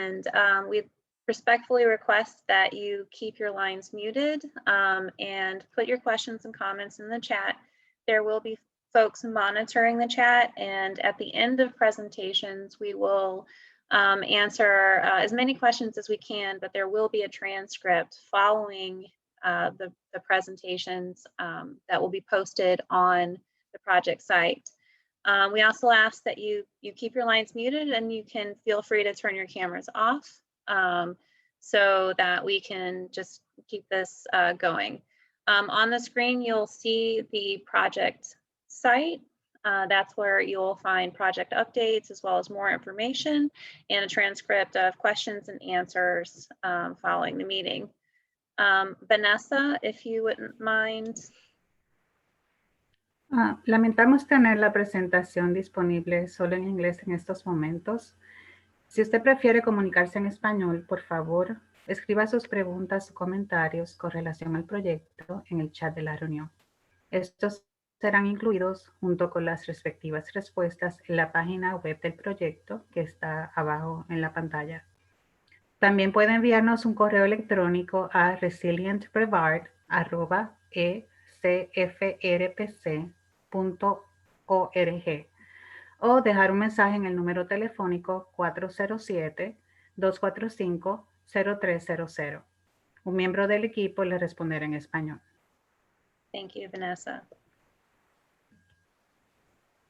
And we respectfully request that you keep your lines muted and put your questions and comments in the chat. There will be folks monitoring the chat, and at the end of presentations, we will answer as many questions as we can, but there will be a transcript following the presentations that will be posted on the project site. We also ask that you keep your lines muted, and you can feel free to turn your cameras off so that we can just keep this going. On the screen, you'll see the project site. That's where you'll find project updates as well as more information and a transcript of questions and answers following the meeting. Vanessa, if you wouldn't mind. Lamentamos tener la presentación disponible solo en inglés en estos momentos. Si usted prefiere comunicarse en español, por favor, escriba sus preguntas o comentarios con relación al proyecto en el chat de la reunión. Estos serán incluidos junto con las respectivas respuestas en la página web del proyecto que está abajo en la pantalla. También puede enviarnos un correo electrónico a resilientbrevard@ecfrpc.org o dejar un mensaje en el número telefónico 407-245-0300. Un miembro del equipo le responderá en español. Thank you, Vanessa.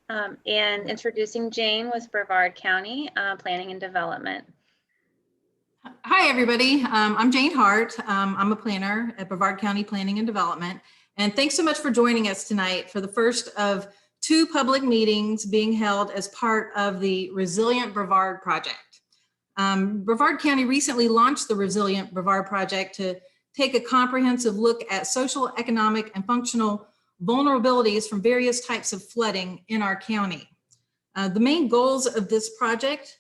And introducing Jane with Brevard County Planning and Development. Hi, everybody. I'm Jane Hart. I'm a planner at Brevard County Planning and Development. And thanks so much for joining us tonight for the first of 2 public meetings being held as part of the Resilient Brevard project. Brevard County recently launched the Resilient Brevard project to take a comprehensive look at social, economic, and functional vulnerabilities from various types of flooding in our county. The main goals of this project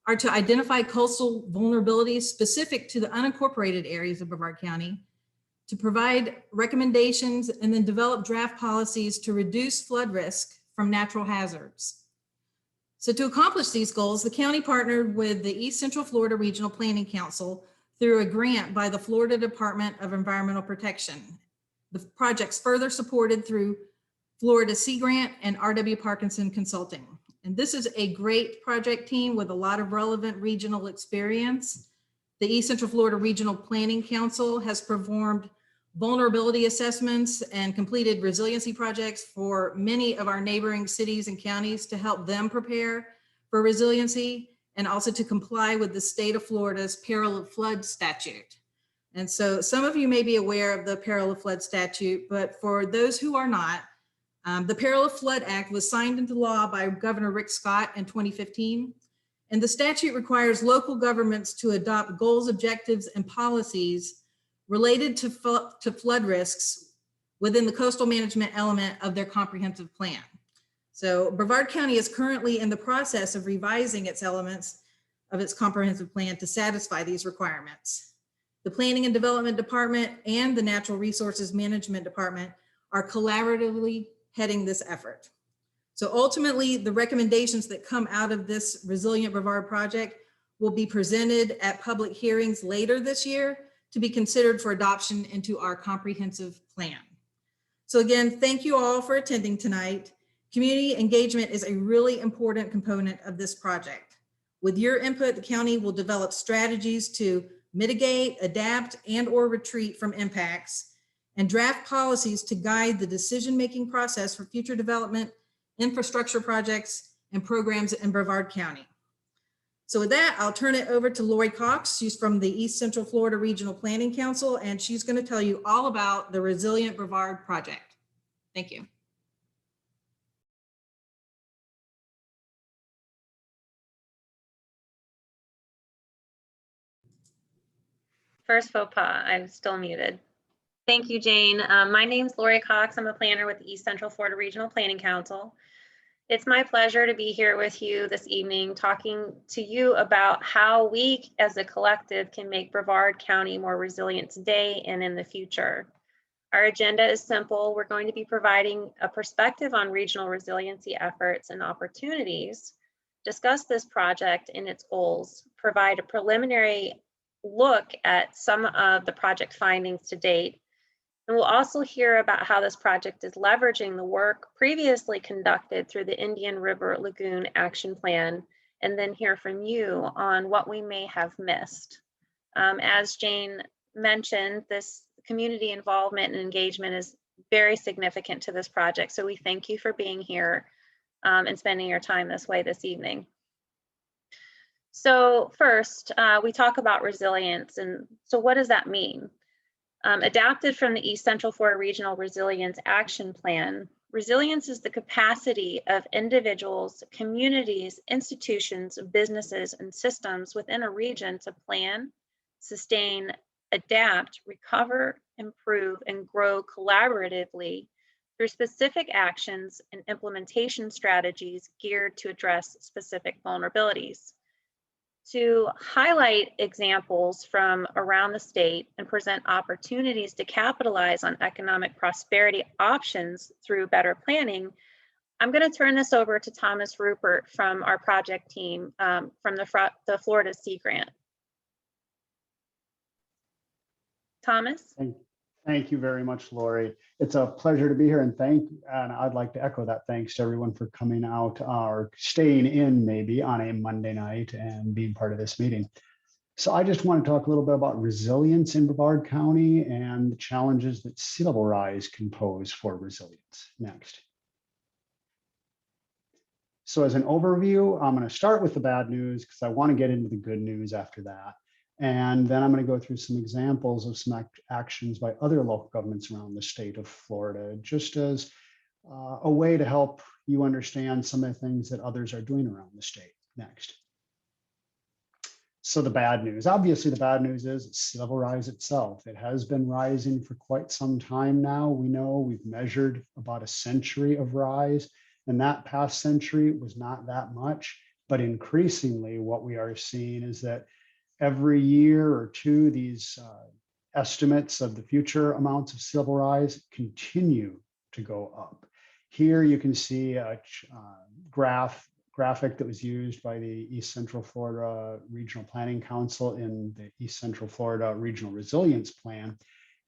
are to identify coastal vulnerabilities specific to the unincorporated areas of Brevard County, to provide recommendations, and then develop draft policies to reduce flood risk from natural hazards. So to accomplish these goals, the county partnered with the East Central Florida Regional Planning Council through a grant by the Florida Department of Environmental Protection. The project's further supported through Florida Sea Grant and R.W. Parkinson Consulting. And this is a great project team with a lot of relevant regional experience. The East Central Florida Regional Planning Council has performed vulnerability assessments and completed resiliency projects for many of our neighboring cities and counties to help them prepare for resiliency and also to comply with the state of Florida's PERIL of Flood statute. And so some of you may be aware of the PERIL of Flood statute, but for those who are not, the PERIL of Flood Act was signed into law by Governor Rick Scott in 2015. And the statute requires local governments to adopt goals, objectives, and policies related to flood risks within the coastal management element of their comprehensive plan. So Brevard County is currently in the process of revising its elements of its comprehensive plan to satisfy these requirements. The Planning and Development Department and the Natural Resources Management Department are collaboratively heading this effort. So ultimately, the recommendations that come out of this Resilient Brevard project will be presented at public hearings later this year to be considered for adoption into our comprehensive plan. So again, thank you all for attending tonight. Community engagement is a really important component of this project. With your input, the county will develop strategies to mitigate, adapt, and/or retreat from impacts, and draft policies to guide the decision-making process for future development, infrastructure projects, and programs in Brevard County. So with that, I'll turn it over to Lori Cox. She's from the East Central Florida Regional Planning Council, and she's going to tell you all about the Resilient Brevard project. Thank you. First faux pas, I'm still muted. Thank you, Jane. My name's Lori Cox. I'm a planner with the East Central Florida Regional Planning Council. It's my pleasure to be here with you this evening, talking to you about how we as a collective can make Brevard County more resilient today and in the future. Our agenda is simple. We're going to be providing a perspective on regional resiliency efforts and opportunities. discuss this project and its goals, provide a preliminary look at some of the project findings to date, and we'll also hear about how this project is leveraging the work previously conducted through the Indian River Lagoon Action Plan, and then hear from you on what we may have missed. As Jane mentioned, this community involvement and engagement is very significant to this project, so we thank you for being here and spending your time this way this evening. So first, we talk about resilience, and so what does that mean? Adapted from the East Central Florida Regional Resilience Action Plan, resilience is the capacity of individuals, communities, institutions, businesses, and systems within a region to plan, sustain, adapt, recover, improve, and grow collaboratively through specific actions and implementation strategies geared to address specific vulnerabilities. To highlight examples from around the state and present opportunities to capitalize on economic prosperity options through better planning, I'm going to turn this over to Thomas Rupert from our project team from the Florida Sea Grant. Thomas? Thank you very much, Lori. It's a pleasure to be here, and I'd like to echo that thanks to everyone for coming out or staying in maybe on a Monday night and being part of this meeting. So I just want to talk a little bit about resilience in Brevard County and the challenges that sea level rise can pose for resilience. Next. So as an overview, I'm going to start with the bad news because I want to get into the good news after that. And then I'm going to go through some examples of some actions by other local governments around the state of Florida, just as a way to help you understand some of the things that others are doing around the state. Next. So the bad news, obviously the bad news is sea level rise itself. It has been rising for quite some time now. We know we've measured about a century of rise, and that past century was not that much, but increasingly what we are seeing is that every year or two, these estimates of the future amounts of sea level rise continue to go up. Here you can see a graphic that was used by the East Central Florida Regional Planning Council in the East Central Florida Regional Resilience Plan.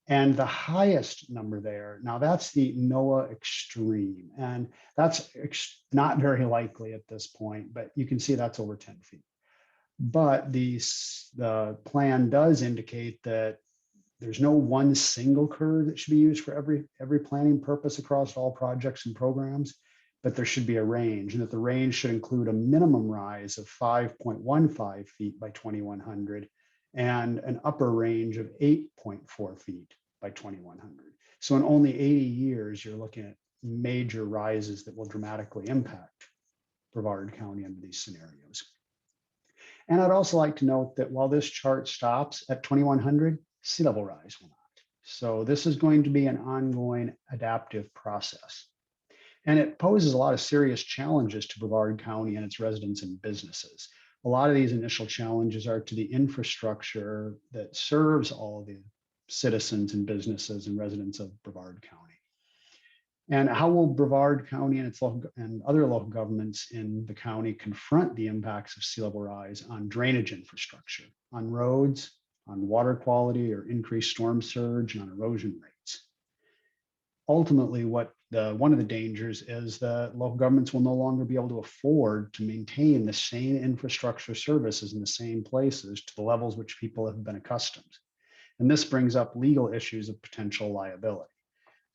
And the highest number there, now that's the NOAA extreme, and that's not very likely at this point, but you can see that's over 10 feet. But the plan does indicate that there's no one single curve that should be used for every planning purpose across all projects and programs, but there should be a range, and that the range should include a minimum rise of 5.15 feet by 2100 and an upper range of 8.4 feet by 2100. So in only 80 years, you're looking at major rises that will dramatically impact Brevard County under these scenarios. And I'd also like to note that while this chart stops at 2100, sea level rise will not. So this is going to be an ongoing adaptive process. And it poses a lot of serious challenges to Brevard County and its residents and businesses. A lot of these initial challenges are to the infrastructure that serves all of the citizens and businesses and residents of Brevard County. And how will Brevard County and its local and other local governments in the county confront the impacts of sea level rise on drainage infrastructure, on roads, on water quality or increased storm surge, and on erosion rates? Ultimately, one of the dangers is that local governments will no longer be able to afford to maintain the same infrastructure services in the same places to the levels which people have been accustomed. And this brings up legal issues of potential liability.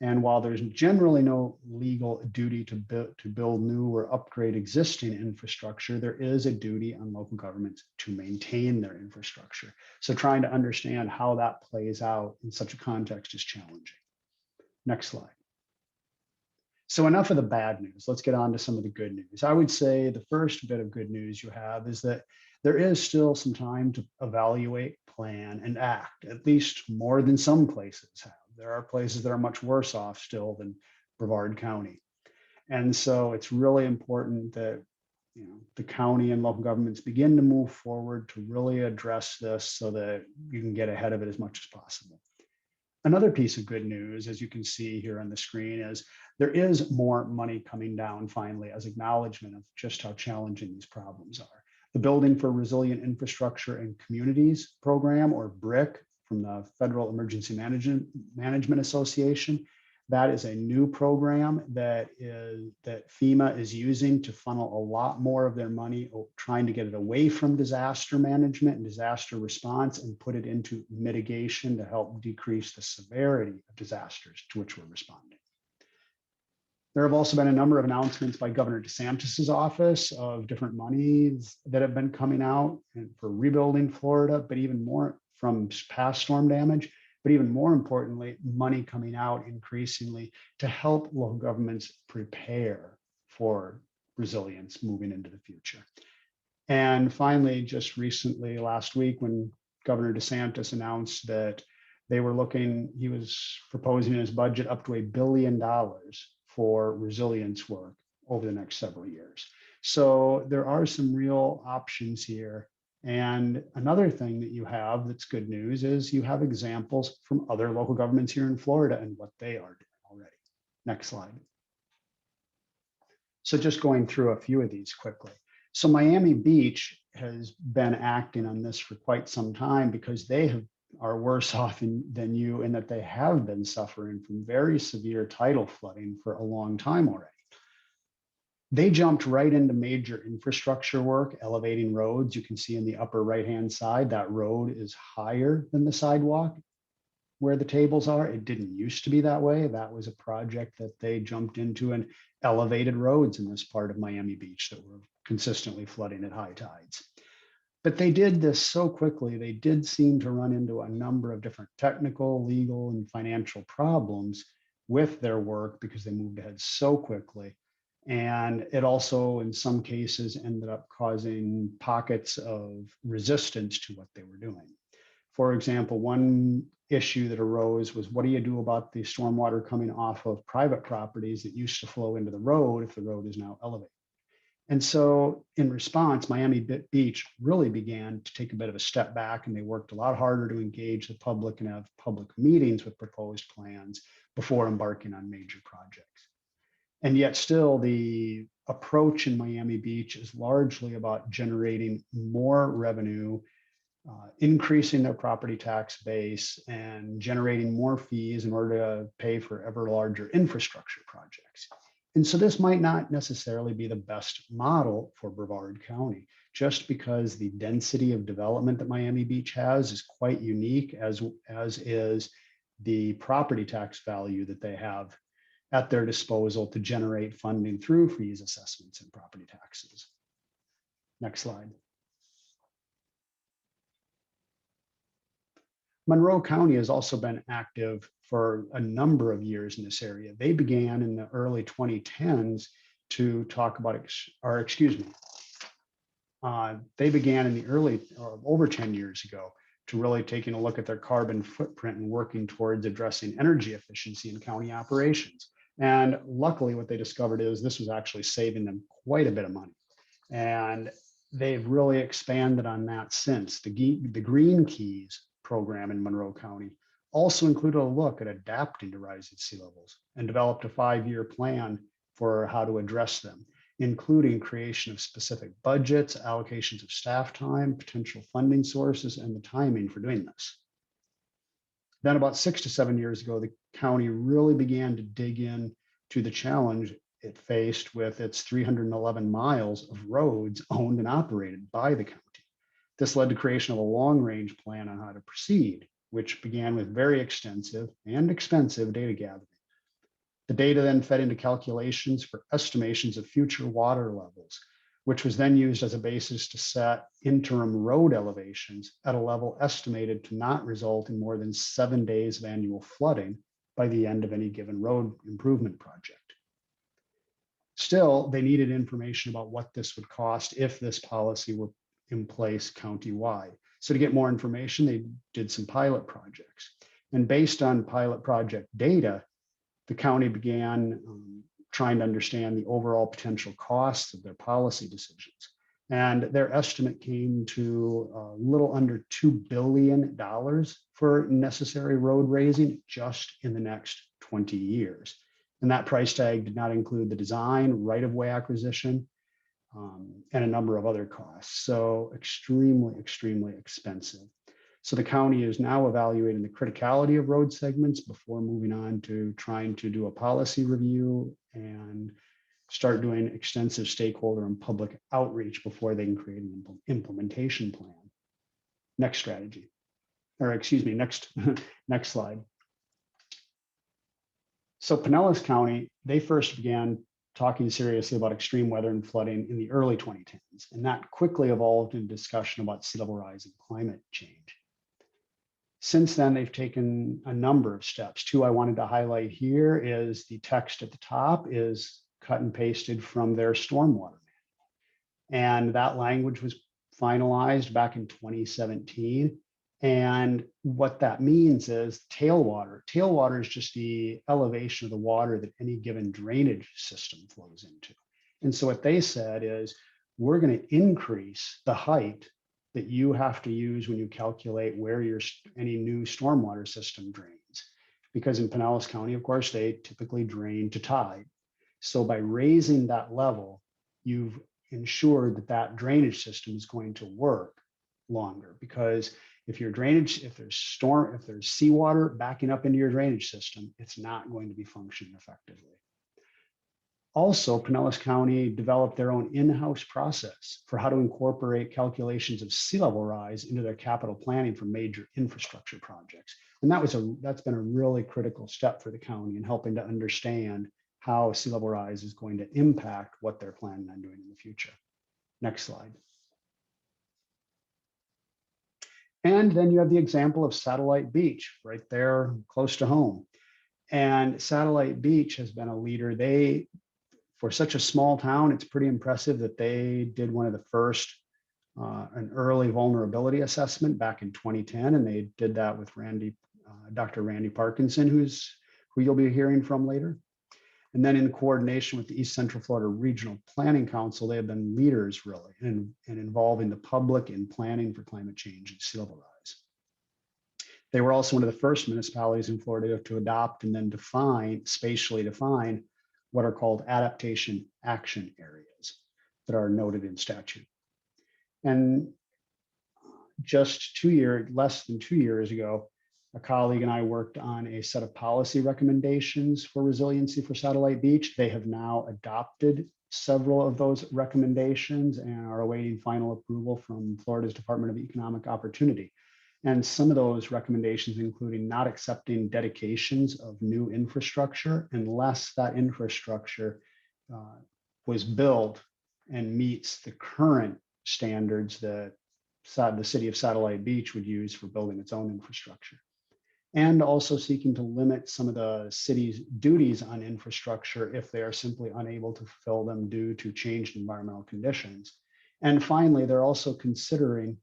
And while there's generally no legal duty to build new or upgrade existing infrastructure, there is a duty on local governments to maintain their infrastructure. So trying to understand how that plays out in such a context is challenging. Next slide. So enough of the bad news. Let's get on to some of the good news. I would say the first bit of good news you have is that there is still some time to evaluate, plan, and act, at least more than some places have. There are places that are much worse off still than Brevard County. And so it's really important that the county and local governments begin to move forward to really address this so that you can get ahead of it as much as possible. Another piece of good news, as you can see here on the screen, is there is more money coming down finally as acknowledgement of just how challenging these problems are. The Building for Resilient Infrastructure and Communities program, or BRIC, from the Federal Emergency Management Association, that is a new program that FEMA is using to funnel a lot more of their money, trying to get it away from disaster management and disaster response and put it into mitigation to help decrease the severity of disasters to which we're responding. There have also been a number of announcements by Governor DeSantis's office of different monies that have been coming out and for rebuilding Florida, but even more from past storm damage. But even more importantly, money coming out increasingly to help local governments prepare for resilience moving into the future. And finally, just recently, last week, when Governor DeSantis announced that he was proposing in his budget up to $1 billion for resilience work over the next several years. So there are some real options here. And another thing that you have that's good news is you have examples from other local governments here in Florida and what they are doing already. Next slide. So just going through a few of these quickly. So Miami Beach has been acting on this for quite some time because they are worse off than you in that they have been suffering from very severe tidal flooding for a long time already. They jumped right into major infrastructure work, elevating roads. You can see in the upper right-hand side, that road is higher than the sidewalk where the tables are. It didn't used to be that way. That was a project that they jumped into and elevated roads in this part of Miami Beach that were consistently flooding at high tides. But they did this so quickly, they did seem to run into a number of different technical, legal, and financial problems with their work because they moved ahead so quickly. And it also, in some cases, ended up causing pockets of resistance to what they were doing. For example, one issue that arose was, what do you do about the stormwater coming off of private properties that used to flow into the road if the road is now elevated? And so in response, Miami Beach really began to take a bit of a step back, and they worked a lot harder to engage the public and have public meetings with proposed plans before embarking on major projects. And yet still, the approach in Miami Beach is largely about generating more revenue, increasing their property tax base, and generating more fees in order to pay for ever larger infrastructure projects. And so this might not necessarily be the best model for Brevard County, just because the density of development that Miami Beach has is quite unique, as is the property tax value that they have at their disposal to generate funding through fees, assessments, and property taxes. Next slide. Monroe County has also been active for a number of years in this area. They began in the early 2010s to talk about, they began in the early, over 10 years ago, to really taking a look at their carbon footprint and working towards addressing energy efficiency in county operations. And luckily, what they discovered is this was actually saving them quite a bit of money. And they've really expanded on that since. The Green Keys program in Monroe County also included a look at adapting to rising sea levels and developed a 5-year plan for how to address them, including creation of specific budgets, allocations of staff time, potential funding sources, and the timing for doing this. Then about 6 to 7 years ago, the county really began to dig in to the challenge it faced with its 311 miles of roads owned and operated by the county. This led to creation of a long-range plan on how to proceed, which began with very extensive and expensive data gathering. The data then fed into calculations for estimations of future water levels, which was then used as a basis to set interim road elevations at a level estimated to not result in more than 7 days of annual flooding by the end of any given road improvement project. Still, they needed information about what this would cost if this policy were in place countywide. So to get more information, they did some pilot projects. And based on pilot project data, the county began trying to understand the overall potential costs of their policy decisions. And their estimate came to a little under $2 billion for necessary road raising just in the next 20 years. And that price tag did not include the design, right-of-way acquisition, and a number of other costs. So extremely, extremely expensive. So the county is now evaluating the criticality of road segments before moving on to trying to do a policy review and start doing extensive stakeholder and public outreach before they can create an implementation plan. Next strategy, or excuse me, next slide. So Pinellas County, they first began talking seriously about extreme weather and flooding in the early 2010s, and that quickly evolved into discussion about sea level rise and climate change. Since then, they've taken a number of steps. Two I wanted to highlight here is the text at the top is cut and pasted from their stormwater manual. And that language was finalized back in 2017. And what that means is tailwater. Tailwater is just the elevation of the water that any given drainage system flows into. And so what they said is, we're going to increase the height that you have to use when you calculate where any new stormwater system drains. Because in Pinellas County, of course, they typically drain to tide. So by raising that level, you've ensured that that drainage system is going to work longer. Because if there's seawater backing up into your drainage system, it's not going to be functioning effectively. Also, Pinellas County developed their own in-house process for how to incorporate calculations of sea level rise into their capital planning for major infrastructure projects. And that's been a really critical step for the county in helping to understand how sea level rise is going to impact what they're planning on doing in the future. Next slide. And then you have the example of Satellite Beach right there close to home. And Satellite Beach has been a leader. For such a small town, it's pretty impressive that they did one of the first, an early vulnerability assessment back in 2010. And they did that with Dr. Randy Parkinson, who you'll be hearing from later. And then in coordination with the East Central Florida Regional Planning Council, they have been leaders really in involving the public in planning for climate change and sea level rise. They were also one of the first municipalities in Florida to adopt and then spatially define what are called adaptation action areas that are noted in statute. And just less than 2 years ago, a colleague and I worked on a set of policy recommendations for resiliency for Satellite Beach. They have now adopted several of those recommendations and are awaiting final approval from Florida's Department of Economic Opportunity. And some of those recommendations, including not accepting dedications of new infrastructure unless that infrastructure was built and meets the current standards that the city of Satellite Beach would use for building its own infrastructure. And also seeking to limit some of the city's duties on infrastructure if they are simply unable to fulfill them due to changed environmental conditions. And finally, they're also considering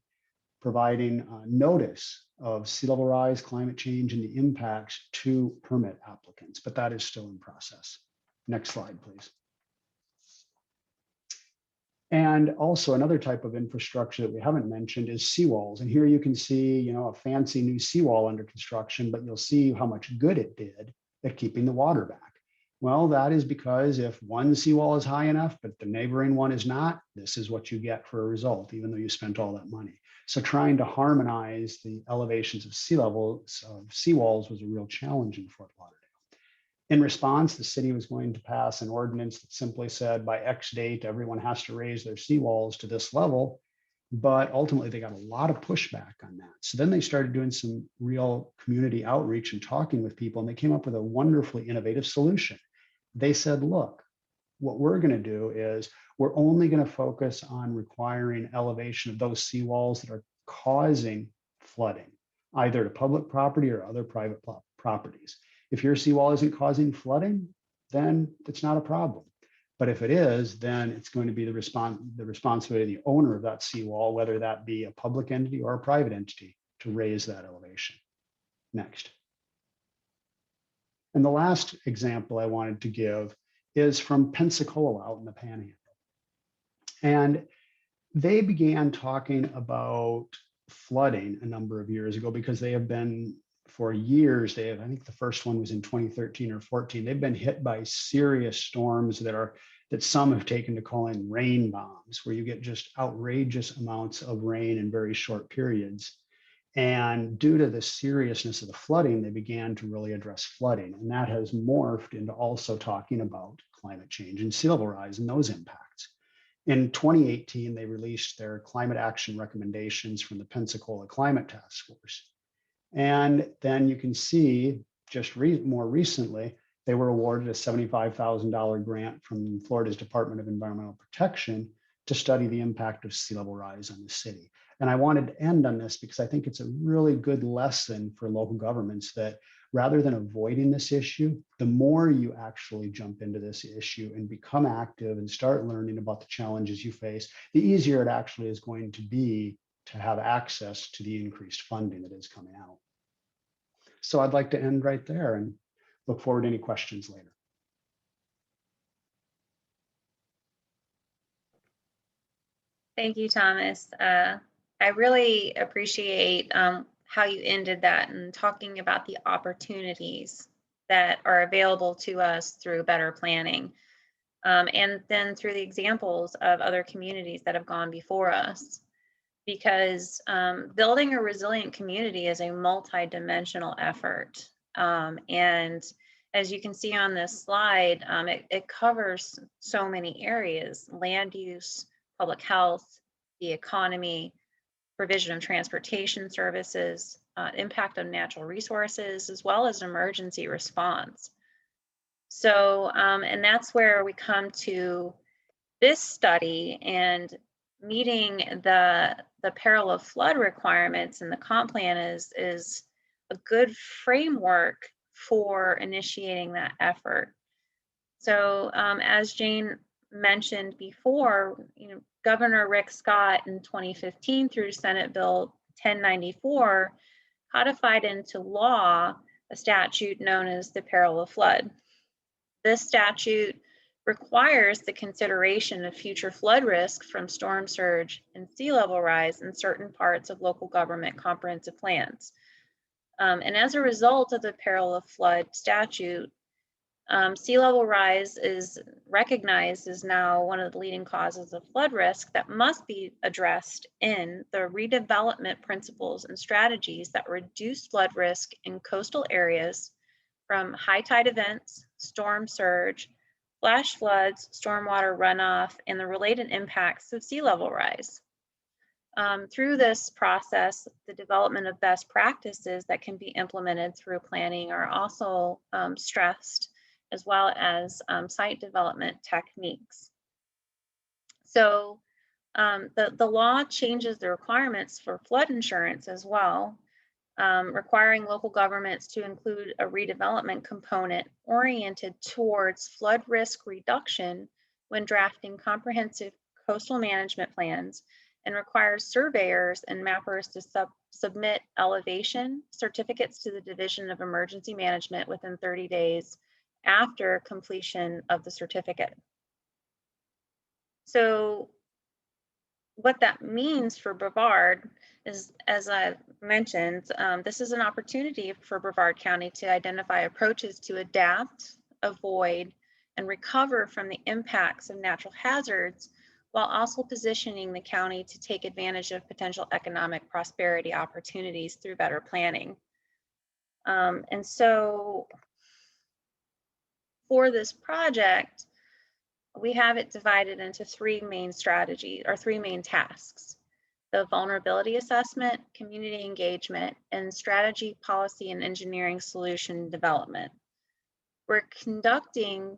providing notice of sea level rise, climate change, and the impacts to permit applicants, but that is still in process. Next slide, please. And also another type of infrastructure that we haven't mentioned is seawalls. And here you can see, a fancy new seawall under construction, but you'll see how much good it did at keeping the water back. Well, that is because if one seawall is high enough, but the neighboring one is not, this is what you get for a result, even though you spent all that money. So trying to harmonize the elevations of sea levels of seawalls was a real challenge in Fort Lauderdale. In response, the city was going to pass an ordinance that simply said by X date, everyone has to raise their seawalls to this level. But ultimately, they got a lot of pushback on that. So then they started doing some real community outreach and talking with people, and they came up with a wonderfully innovative solution. They said, look, what we're going to do is we're only going to focus on requiring elevation of those seawalls that are causing flooding, either to public property or other private properties. If your seawall isn't causing flooding, then it's not a problem. But if it is, then it's going to be the responsibility of the owner of that seawall, whether that be a public entity or a private entity, to raise that elevation. Next. And the last example I wanted to give is from Pensacola out in the Panhandle. And they began talking about flooding a number of years ago because they have been for years. I think the first one was in 2013 or 14. They've been hit by serious storms that some have taken to calling rain bombs, where you get just outrageous amounts of rain in very short periods. And due to the seriousness of the flooding, they began to really address flooding. And that has morphed into also talking about climate change and sea level rise and those impacts. In 2018, they released their climate action recommendations from the Pensacola Climate Task Force. And then you can see just more recently, they were awarded a $75,000 grant from Florida's Department of Environmental Protection to study the impact of sea level rise on the city. And I wanted to end on this because I think it's a really good lesson for local governments that rather than avoiding this issue, the more you actually jump into this issue and become active and start learning about the challenges you face, the easier it actually is going to be to have access to the increased funding that is coming out. So I'd like to end right there and look forward to any questions later. Thank you, Thomas. I really appreciate how you ended that and talking about the opportunities that are available to us through better planning. And then through the examples of other communities that have gone before us. Because building a resilient community is a multi-dimensional effort. And as you can see on this slide, it covers so many areas: land use, public health, the economy, provision of transportation services, impact on natural resources, as well as emergency response. So, and that's where we come to this study and meeting the peril of flood requirements in the comp plan is a good framework for initiating that effort. So as Jane mentioned before, Governor Rick Scott in 2015 through Senate Bill 1094 codified into law a statute known as the peril of flood. This statute requires the consideration of future flood risk from storm surge and sea level rise in certain parts of local government comprehensive plans. And as a result of the peril of flood statute, sea level rise is recognized as now one of the leading causes of flood risk that must be addressed in the redevelopment principles and strategies that reduce flood risk in coastal areas from high tide events, storm surge, flash floods, stormwater runoff, and the related impacts of sea level rise. Through this process, the development of best practices that can be implemented through planning are also stressed, as well as site development techniques. So the law changes the requirements for flood insurance as well, requiring local governments to include a redevelopment component oriented towards flood risk reduction when drafting comprehensive coastal management plans, and requires surveyors and mappers to submit elevation certificates to the Division of Emergency Management within 30 days after completion of the certificate. So what that means for Brevard is, as I mentioned, this is an opportunity for Brevard County to identify approaches to adapt, avoid, and recover from the impacts of natural hazards, while also positioning the county to take advantage of potential economic prosperity opportunities through better planning. And so for this project, we have it divided into three main strategies, or three main tasks: the vulnerability assessment, community engagement, and strategy, policy, and engineering solution development. We're conducting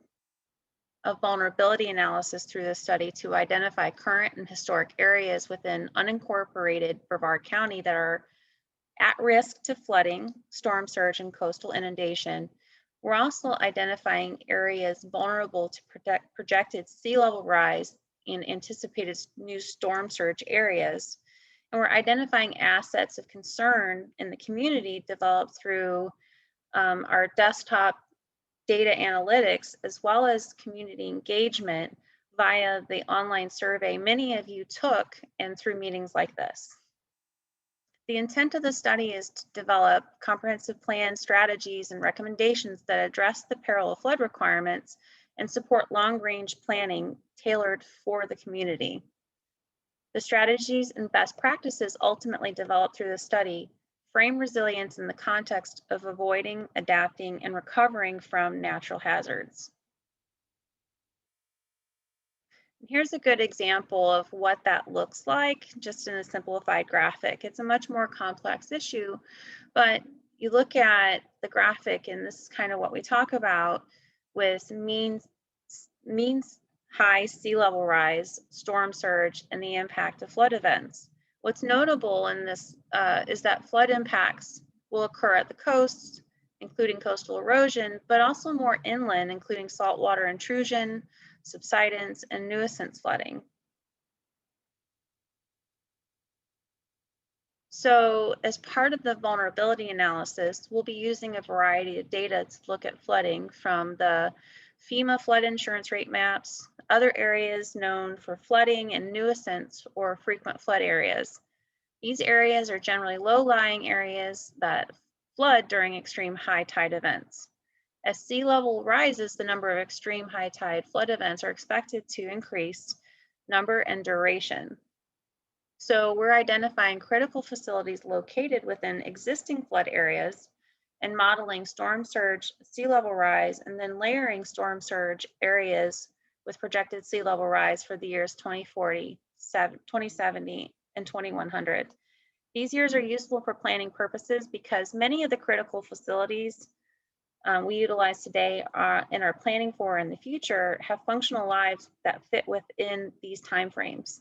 a vulnerability analysis through this study to identify current and historic areas within unincorporated Brevard County that are at risk to flooding, storm surge, and coastal inundation. We're also identifying areas vulnerable to projected sea level rise in anticipated new storm surge areas. And we're identifying assets of concern in the community developed through our desktop data analytics, as well as community engagement via the online survey many of you took and through meetings like this. The intent of the study is to develop comprehensive plans, strategies, and recommendations that address the peril of flood requirements and support long-range planning tailored for the community. The strategies and best practices ultimately developed through the study frame resilience in the context of avoiding, adapting, and recovering from natural hazards. Here's a good example of what that looks like, just in a simplified graphic. It's a much more complex issue, but you look at the graphic, and this is kind of what we talk about with mean high sea level rise, storm surge, and the impact of flood events. What's notable in this is that flood impacts will occur at the coast, including coastal erosion, but also more inland, including saltwater intrusion, subsidence, and nuisance flooding. So as part of the vulnerability analysis, we'll be using a variety of data to look at flooding from the FEMA flood insurance rate maps, other areas known for flooding, and nuisance or frequent flood areas. These areas are generally low-lying areas that flood during extreme high tide events. As sea level rises, the number of extreme high tide flood events are expected to increase number and duration. So we're identifying critical facilities located within existing flood areas and modeling storm surge, sea level rise, and then layering storm surge areas with projected sea level rise for the years 2040, 2070, and 2100. These years are useful for planning purposes because many of the critical facilities we utilize today and are planning for in the future have functional lives that fit within these timeframes.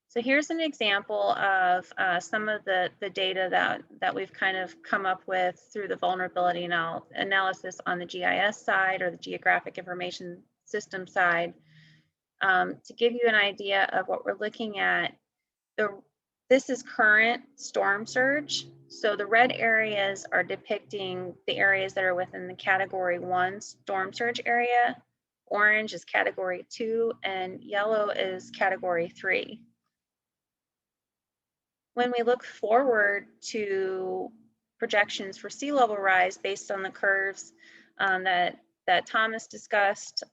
So here's an example of some of the data that we've kind of come up with through the vulnerability analysis on the GIS side or the Geographic Information System side. To give you an idea of what we're looking at, this is current storm surge. So the red areas are depicting the areas that are within the Category 1 storm surge area. Orange is Category 2, and yellow is Category 3. When we look forward to projections for sea level rise based on the curves that Thomas discussed,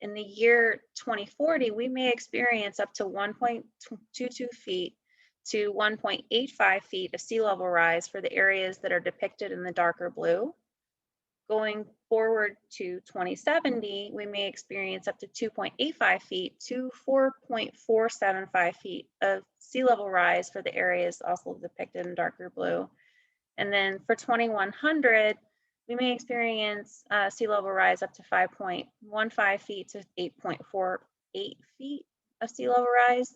in the year 2040, we may experience up to 1.22 feet to 1.85 feet of sea level rise for the areas that are depicted in the darker blue. Going forward to 2070, we may experience up to 2.85 feet to 4.475 feet of sea level rise for the areas also depicted in darker blue. And then for 2100, we may experience sea level rise up to 5.15 feet to 8.48 feet of sea level rise.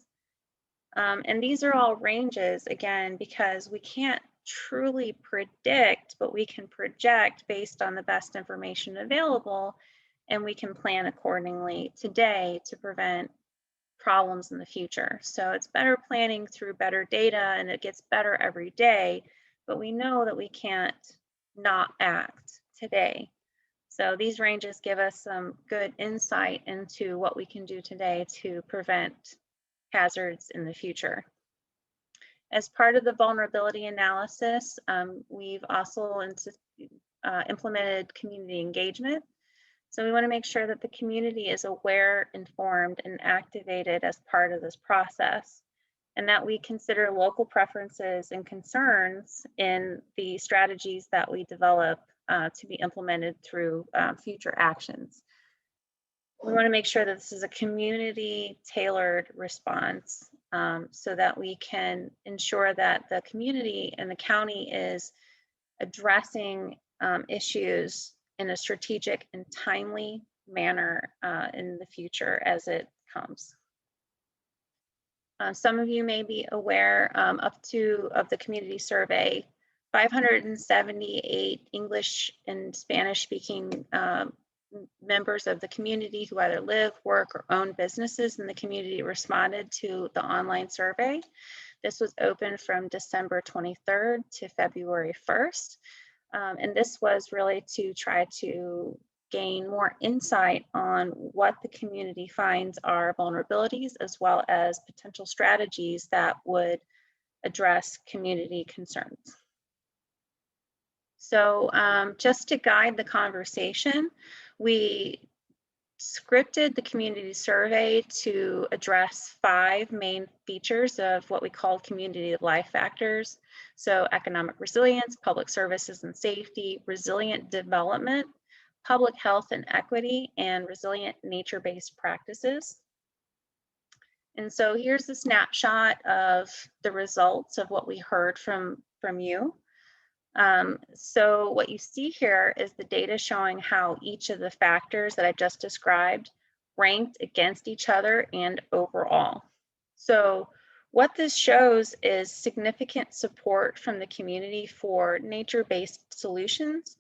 And these are all ranges, again, because we can't truly predict, but we can project based on the best information available, and we can plan accordingly today to prevent problems in the future. So it's better planning through better data, and it gets better every day, but we know that we can't not act today. So these ranges give us some good insight into what we can do today to prevent hazards in the future. As part of the vulnerability analysis, we've also implemented community engagement. So we want to make sure that the community is aware, informed, and activated as part of this process, and that we consider local preferences and concerns in the strategies that we develop to be implemented through future actions. We want to make sure that this is a community-tailored response so that we can ensure that the community and the county is addressing issues in a strategic and timely manner in the future as it comes. Some of you may be aware of the community survey, 578 English and Spanish speaking members of the community who either live, work, or own businesses in the community responded to the online survey. This was open from December 23rd to February 1st. And this was really to try to gain more insight on what the community finds are vulnerabilities, as well as potential strategies that would address community concerns. So just to guide the conversation, we scripted the community survey to address 5 main features of what we call community of life factors. So economic resilience, public services and safety, resilient development, public health and equity, and resilient nature-based practices. And so here's a snapshot of the results of what we heard from you. So what you see here is the data showing how each of the factors that I just described ranked against each other and overall. So what this shows is significant support from the community for nature-based solutions,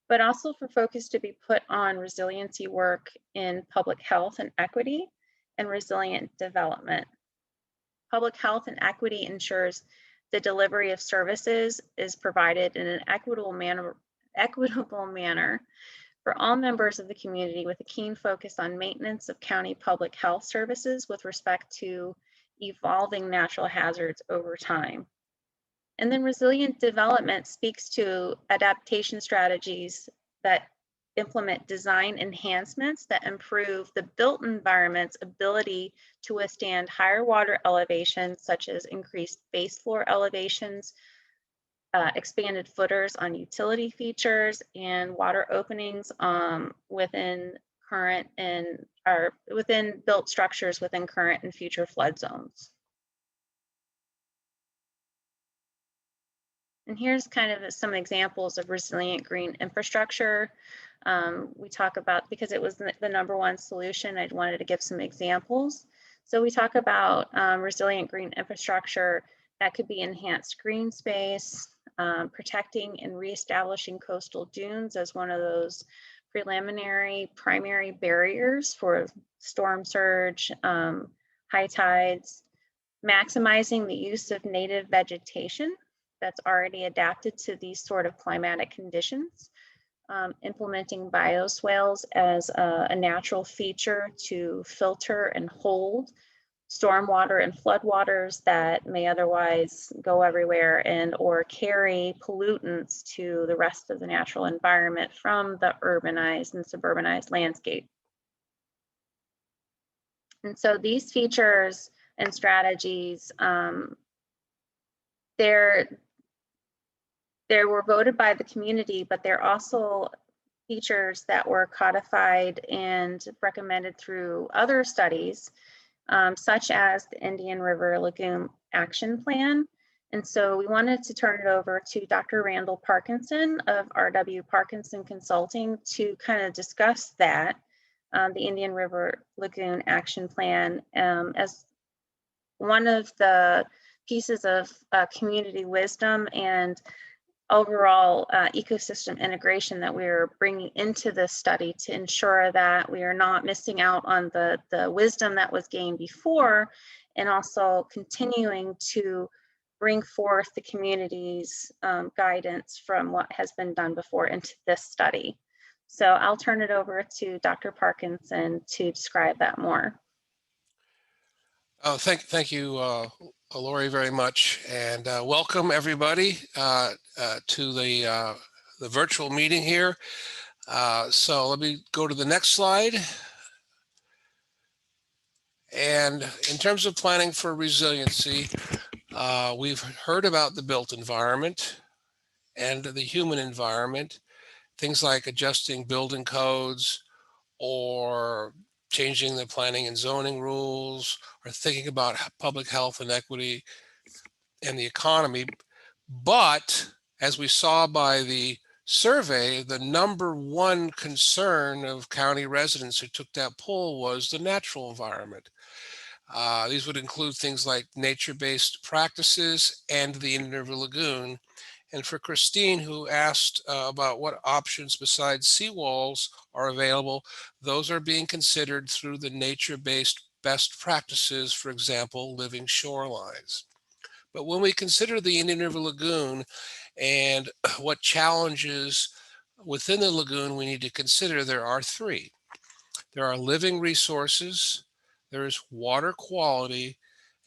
but also for focus to be put on resiliency work in public health and equity and resilient development. Public health and equity ensures the delivery of services is provided in an equitable manner for all members of the community, with a keen focus on maintenance of county public health services with respect to evolving natural hazards over time. And then resilient development speaks to adaptation strategies that implement design enhancements that improve the built environment's ability to withstand higher water elevations, such as increased base floor elevations, expanded footers on utility features, and water openings within built structures within current and future flood zones. And here's kind of some examples of resilient green infrastructure. We talk about, because it was the #1 solution, I wanted to give some examples. So we talk about resilient green infrastructure that could be enhanced green space, protecting and reestablishing coastal dunes as one of those preliminary primary barriers for storm surge, high tides, maximizing the use of native vegetation that's already adapted to these sort of climatic conditions, implementing bioswales as a natural feature to filter and hold stormwater and floodwaters that may otherwise go everywhere and or carry pollutants to the rest of the natural environment from the urbanized and suburbanized landscape. And so these features and strategies, they were voted by the community, but they're also features that were codified and recommended through other studies, such as the Indian River Lagoon Action Plan. And so we wanted to turn it over to Dr. Randall Parkinson of RW Parkinson Consulting to kind of discuss that, the Indian River Lagoon Action Plan, as one of the pieces of community wisdom and overall ecosystem integration that we're bringing into this study to ensure that we are not missing out on the wisdom that was gained before, and also continuing to bring forth the community's guidance from what has been done before into this study. So I'll turn it over to Dr. Parkinson to describe that more. Oh, thank you, Lori, very much, and welcome everybody to the virtual meeting here. So let me go to the next slide. And in terms of planning for resiliency, we've heard about the built environment and the human environment, things like adjusting building codes or changing the planning and zoning rules, or thinking about public health and equity and the economy. But as we saw by the survey, the #1 concern of county residents who took that poll was the natural environment. These would include things like nature-based practices and the Indian River Lagoon. And for Christine, who asked about what options besides seawalls are available, those are being considered through the nature-based best practices, for example, living shorelines. But when we consider the Indian River Lagoon and what challenges within the lagoon, we need to consider there are three. There are living resources, there is water quality,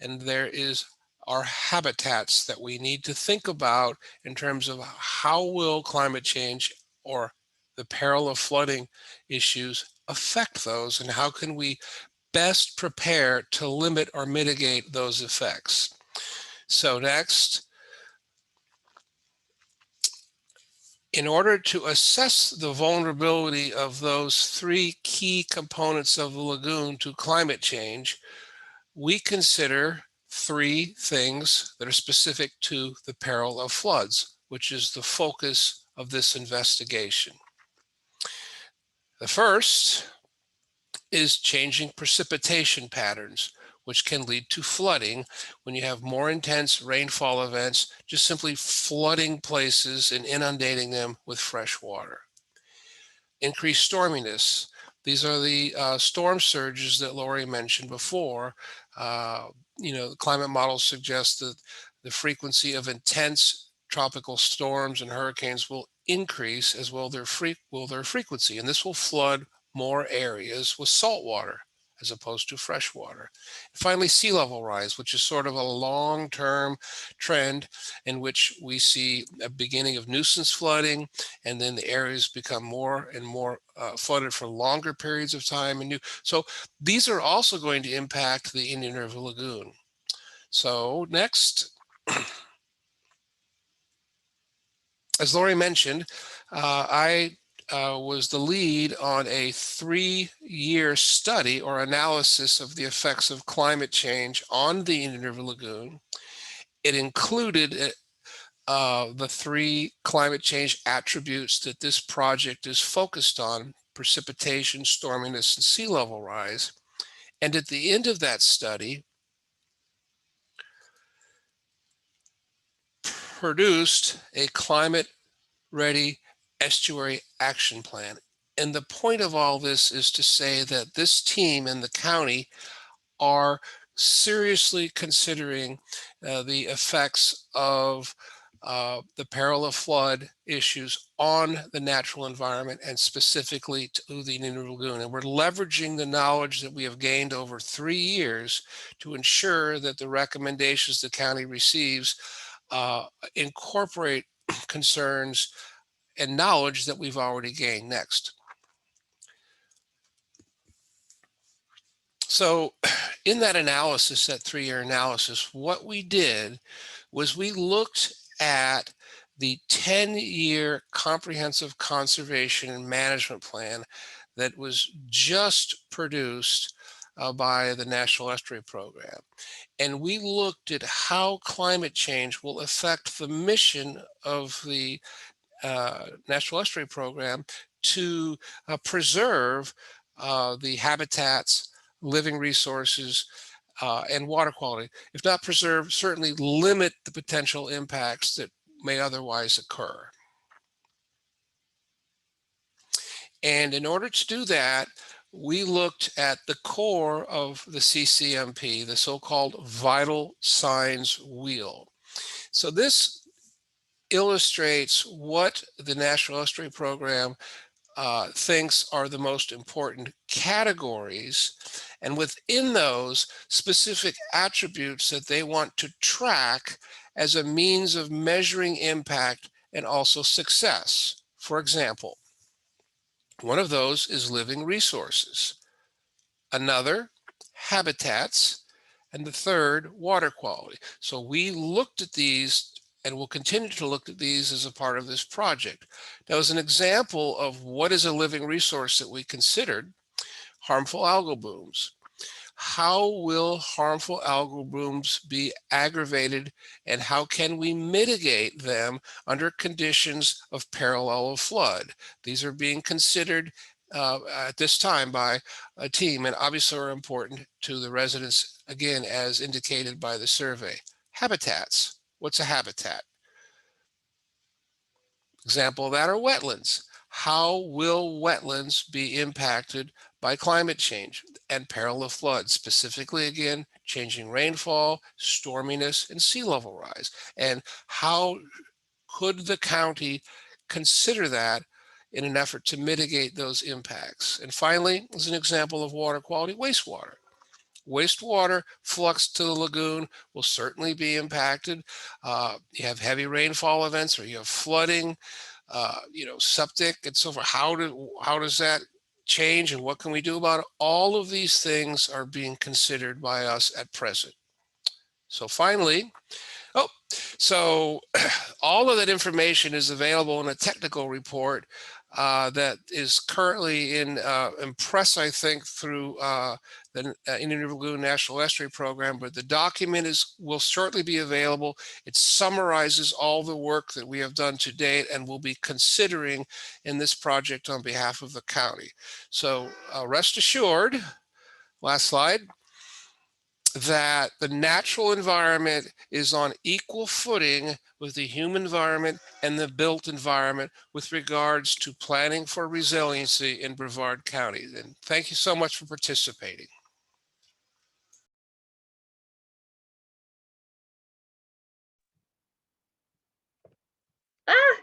and there is our habitats that we need to think about in terms of how will climate change or the peril of flooding issues affect those, and how can we best prepare to limit or mitigate those effects. So next, in order to assess the vulnerability of those three key components of the lagoon to climate change, we consider three things that are specific to the peril of floods, which is the focus of this investigation. The first is changing precipitation patterns, which can lead to flooding when you have more intense rainfall events, just simply flooding places and inundating them with fresh water. Increased storminess. These are the storm surges that Lori mentioned before. The climate models suggest that the frequency of intense tropical storms and hurricanes will increase, as will their frequency, and this will flood more areas with salt water as opposed to fresh water. And finally, sea level rise, which is sort of a long-term trend in which we see a beginning of nuisance flooding, and then the areas become more and more flooded for longer periods of time. So these are also going to impact the Indian River Lagoon. So next, as Lori mentioned, I was the lead on a 3-year study or analysis of the effects of climate change on the Indian River Lagoon. It included the 3 climate change attributes that this project is focused on: precipitation, storminess, and sea level rise. And at the end of that study, produced a climate-ready estuary action plan. And the point of all this is to say that this team and the county are seriously considering the effects of the peril of flood issues on the natural environment, and specifically to the Indian River Lagoon. And we're leveraging the knowledge that we have gained over 3 years to ensure that the recommendations the county receives incorporate concerns and knowledge that we've already gained. Next. So in that analysis, that 3-year analysis, what we did was we looked at the 10-year comprehensive conservation and management plan that was just produced by the National Estuary Program. And we looked at how climate change will affect the mission of the National Estuary Program to preserve the habitats, living resources, and water quality. If not preserve, certainly limit the potential impacts that may otherwise occur. And in order to do that, we looked at the core of the CCMP, the so-called vital signs wheel. So this illustrates what the National Estuary Program thinks are the most important categories, and within those, specific attributes that they want to track as a means of measuring impact and also success. For example, one of those is living resources, another, habitats, and the third, water quality. So we looked at these and will continue to look at these as a part of this project. Now, as an example of what is a living resource that we considered, harmful algal blooms. How will harmful algal blooms be aggravated, and how can we mitigate them under conditions of parallel of flood? These are being considered at this time by a team, and obviously are important to the residents, again, as indicated by the survey. Habitats. What's a habitat? Example of that are wetlands. How will wetlands be impacted by climate change and peril of flood? Specifically, again, changing rainfall, storminess, and sea level rise. And how could the county consider that in an effort to mitigate those impacts. And finally, as an example of water quality, wastewater. Wastewater flux to the lagoon will certainly be impacted. You have heavy rainfall events, or you have flooding, septic and so forth. How does that change, and what can we do about it? All of these things are being considered by us at present. So finally, so all of that information is available in a technical report that is currently in press, I think, through the Indian Lagoon National Estuary Program, but the document will shortly be available. It summarizes all the work that we have done to date and will be considering in this project on behalf of the county. So rest assured, last slide, that the natural environment is on equal footing with the human environment and the built environment with regards to planning for resiliency in Brevard County. And thank you so much for participating. I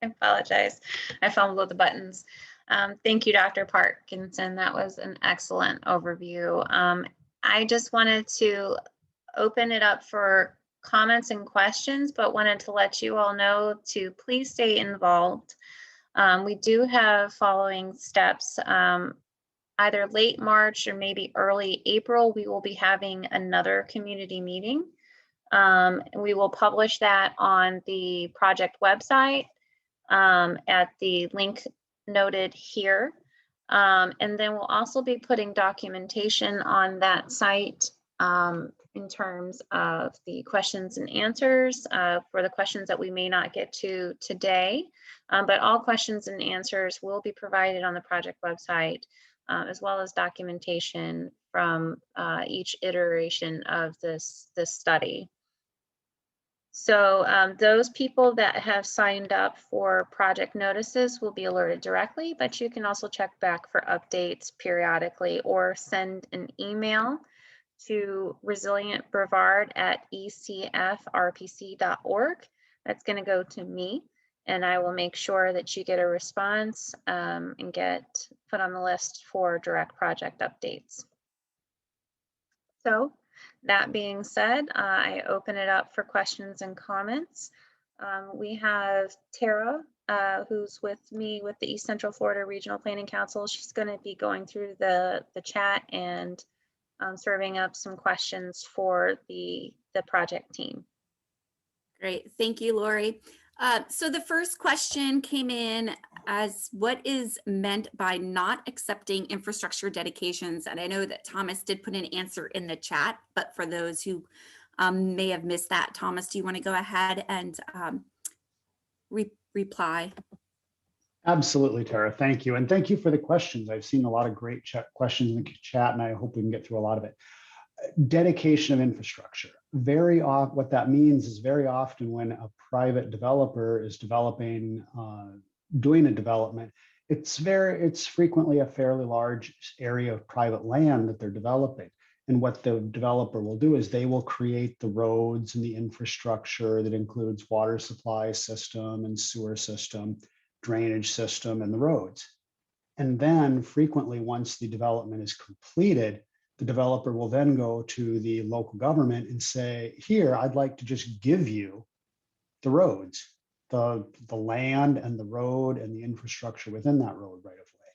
apologize. I fumbled with the buttons. Thank you, Dr. Parkinson. That was an excellent overview. I just wanted to open it up for comments and questions, but wanted to let you all know to please stay involved. We do have following steps. Either late March or maybe early April, we will be having another community meeting. We will publish that on the project website at the link noted here. And then we'll also be putting documentation on that site in terms of the questions and answers for the questions that we may not get to today. But all questions and answers will be provided on the project website, as well as documentation from each iteration of this study. So those people that have signed up for project notices will be alerted directly, but you can also check back for updates periodically or send an email to resilientbrevard@ecfrpc.org. That's going to go to me, and I will make sure that you get a response and get put on the list for direct project updates. So that being said, I open it up for questions and comments. We have Tara, who's with me with the East Central Florida Regional Planning Council. She's going to be going through the chat and serving up some questions for the project team. Great, thank you, Lori. So the first question came in as what is meant by not accepting infrastructure dedications? And I know that Thomas did put an answer in the chat, but for those who may have missed that, Thomas, do you want to go ahead and reply? Absolutely, Tara. Thank you. And thank you for the questions. I've seen a lot of great questions in the chat, and I hope we can get through a lot of it. Dedication of infrastructure. Very often, what that means is very often when a private developer is developing, doing a development, it's frequently a fairly large area of private land that they're developing. And what the developer will do is they will create the roads and the infrastructure that includes water supply system and sewer system, drainage system, and the roads. And then frequently, once the development is completed, the developer will then go to the local government and say, here, I'd like to just give you the roads, the land and the road and the infrastructure within that road right of way.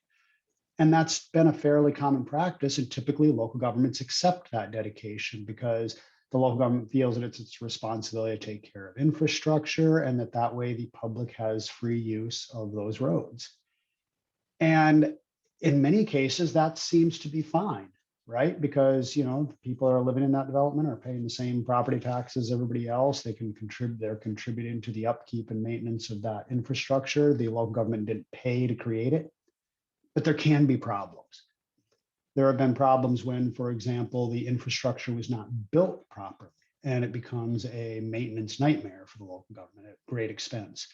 And that's been a fairly common practice. And typically local governments accept that dedication because the local government feels that it's its responsibility to take care of infrastructure and that way the public has free use of those roads. And in many cases, that seems to be fine. Right? Because, the people that are living in that development are paying the same property taxes as everybody else. They're contributing to the upkeep and maintenance of that infrastructure. The local government didn't pay to create it, but there can be problems. There have been problems when, for example, the infrastructure was not built properly and it becomes a maintenance nightmare for the local government at great expense.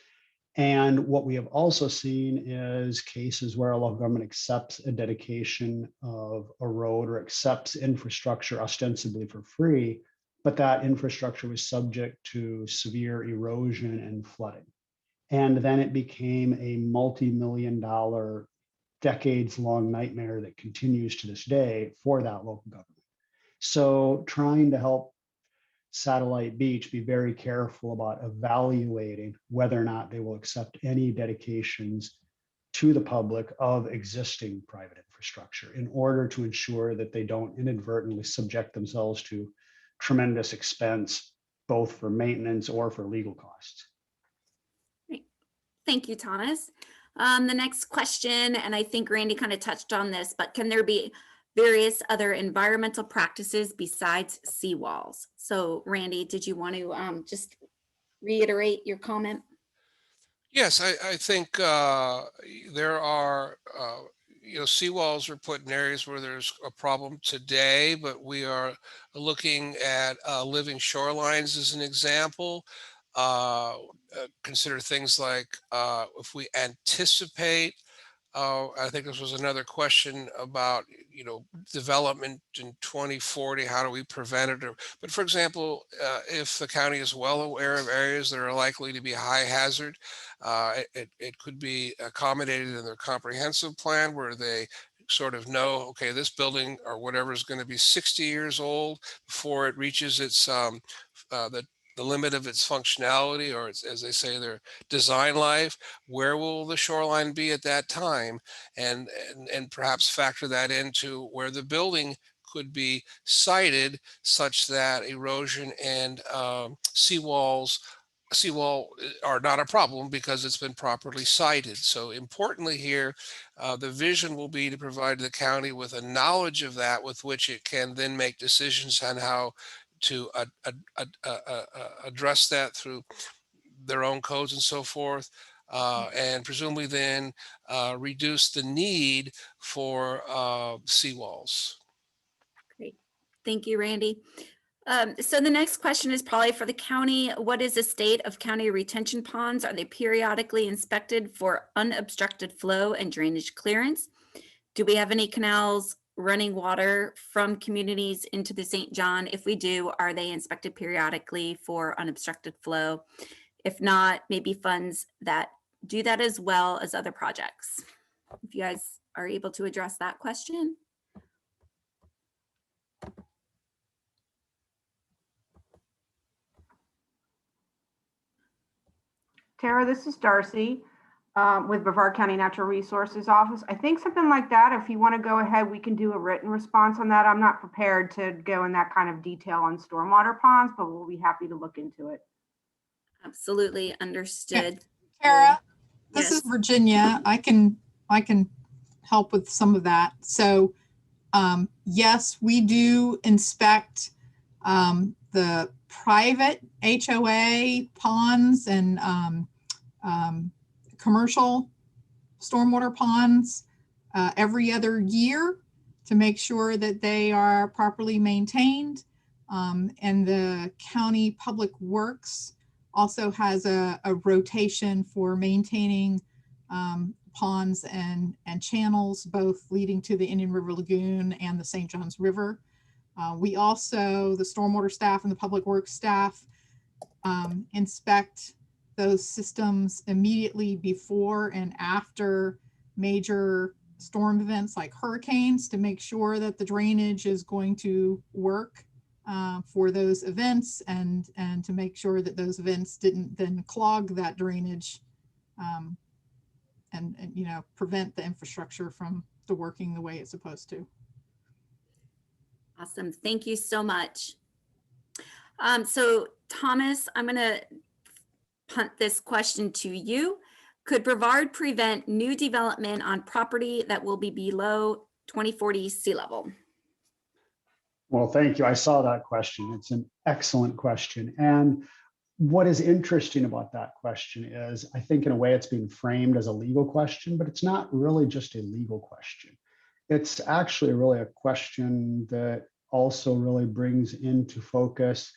And what we have also seen is cases where a local government accepts a dedication of a road or accepts infrastructure ostensibly for free, but that infrastructure was subject to severe erosion and flooding. And then it became a multi-million-dollar, decades-long nightmare that continues to this day for that local government. So trying to help Satellite Beach be very careful about evaluating whether or not they will accept any dedications to the public of existing private infrastructure in order to ensure that they don't inadvertently subject themselves to tremendous expense, both for maintenance or for legal costs. Great. Thank you, Thomas. The next question, and I think Randy kind of touched on this, but can there be various other environmental practices besides seawalls? So Randy, did you want to just reiterate your comment? Yes, I think there are, seawalls are put in areas where there's a problem today, but we are looking at living shorelines as an example. Consider things like if we anticipate, I think this was another question about, development in 2040, how do we prevent it? But for example, if the county is well aware of areas that are likely to be high hazard, it could be accommodated in their comprehensive plan where they sort of know, okay, this building or whatever is going to be 60 years old before it reaches its the limit of its functionality, or its, as they say, their design life. Where will the shoreline be at that time? And perhaps factor that into where the building could be sited such that erosion and seawall are not a problem because it's been properly sited. So importantly here, the vision will be to provide the county with a knowledge of that with which it can then make decisions on how to address that through their own codes and so forth, and presumably then reduce the need for seawalls. Great. Thank you, Randy. So the next question is probably for the county. What is the state of county retention ponds? Are they periodically inspected for unobstructed flow and drainage clearance? Do we have any canals running water from communities into the St. John? If we do, are they inspected periodically for unobstructed flow? If not, maybe funds that do that as well as other projects. If you guys are able to address that question. Tara, this is Darcy with Brevard County Natural Resources Office. I think something like that, if you want to go ahead, we can do a written response on that. I'm not prepared to go in that kind of detail on stormwater ponds, but we'll be happy to look into it. Absolutely understood. Tara, this Yes. is Virginia. I can help with some of that. So yes, we do inspect the private HOA ponds and commercial stormwater ponds every other year to make sure that they are properly maintained. And the county public works also has a rotation for maintaining ponds and channels, both leading to the Indian River Lagoon and the St. Johns River. We also, the stormwater staff and the public works staff, inspect those systems immediately before and after major storm events like hurricanes to make sure that the drainage is going to work for those events and to make sure that those events didn't then clog that drainage and prevent the infrastructure from working the way it's supposed to. Awesome. Thank you so much. So Thomas, I'm going to punt this question to you. Could Brevard prevent new development on property that will be below 2040 sea level? Well, thank you. I saw that question. It's an excellent question. And what is interesting about that question is, I think in a way it's being framed as a legal question, but it's not really just a legal question. It's actually really a question that also really brings into focus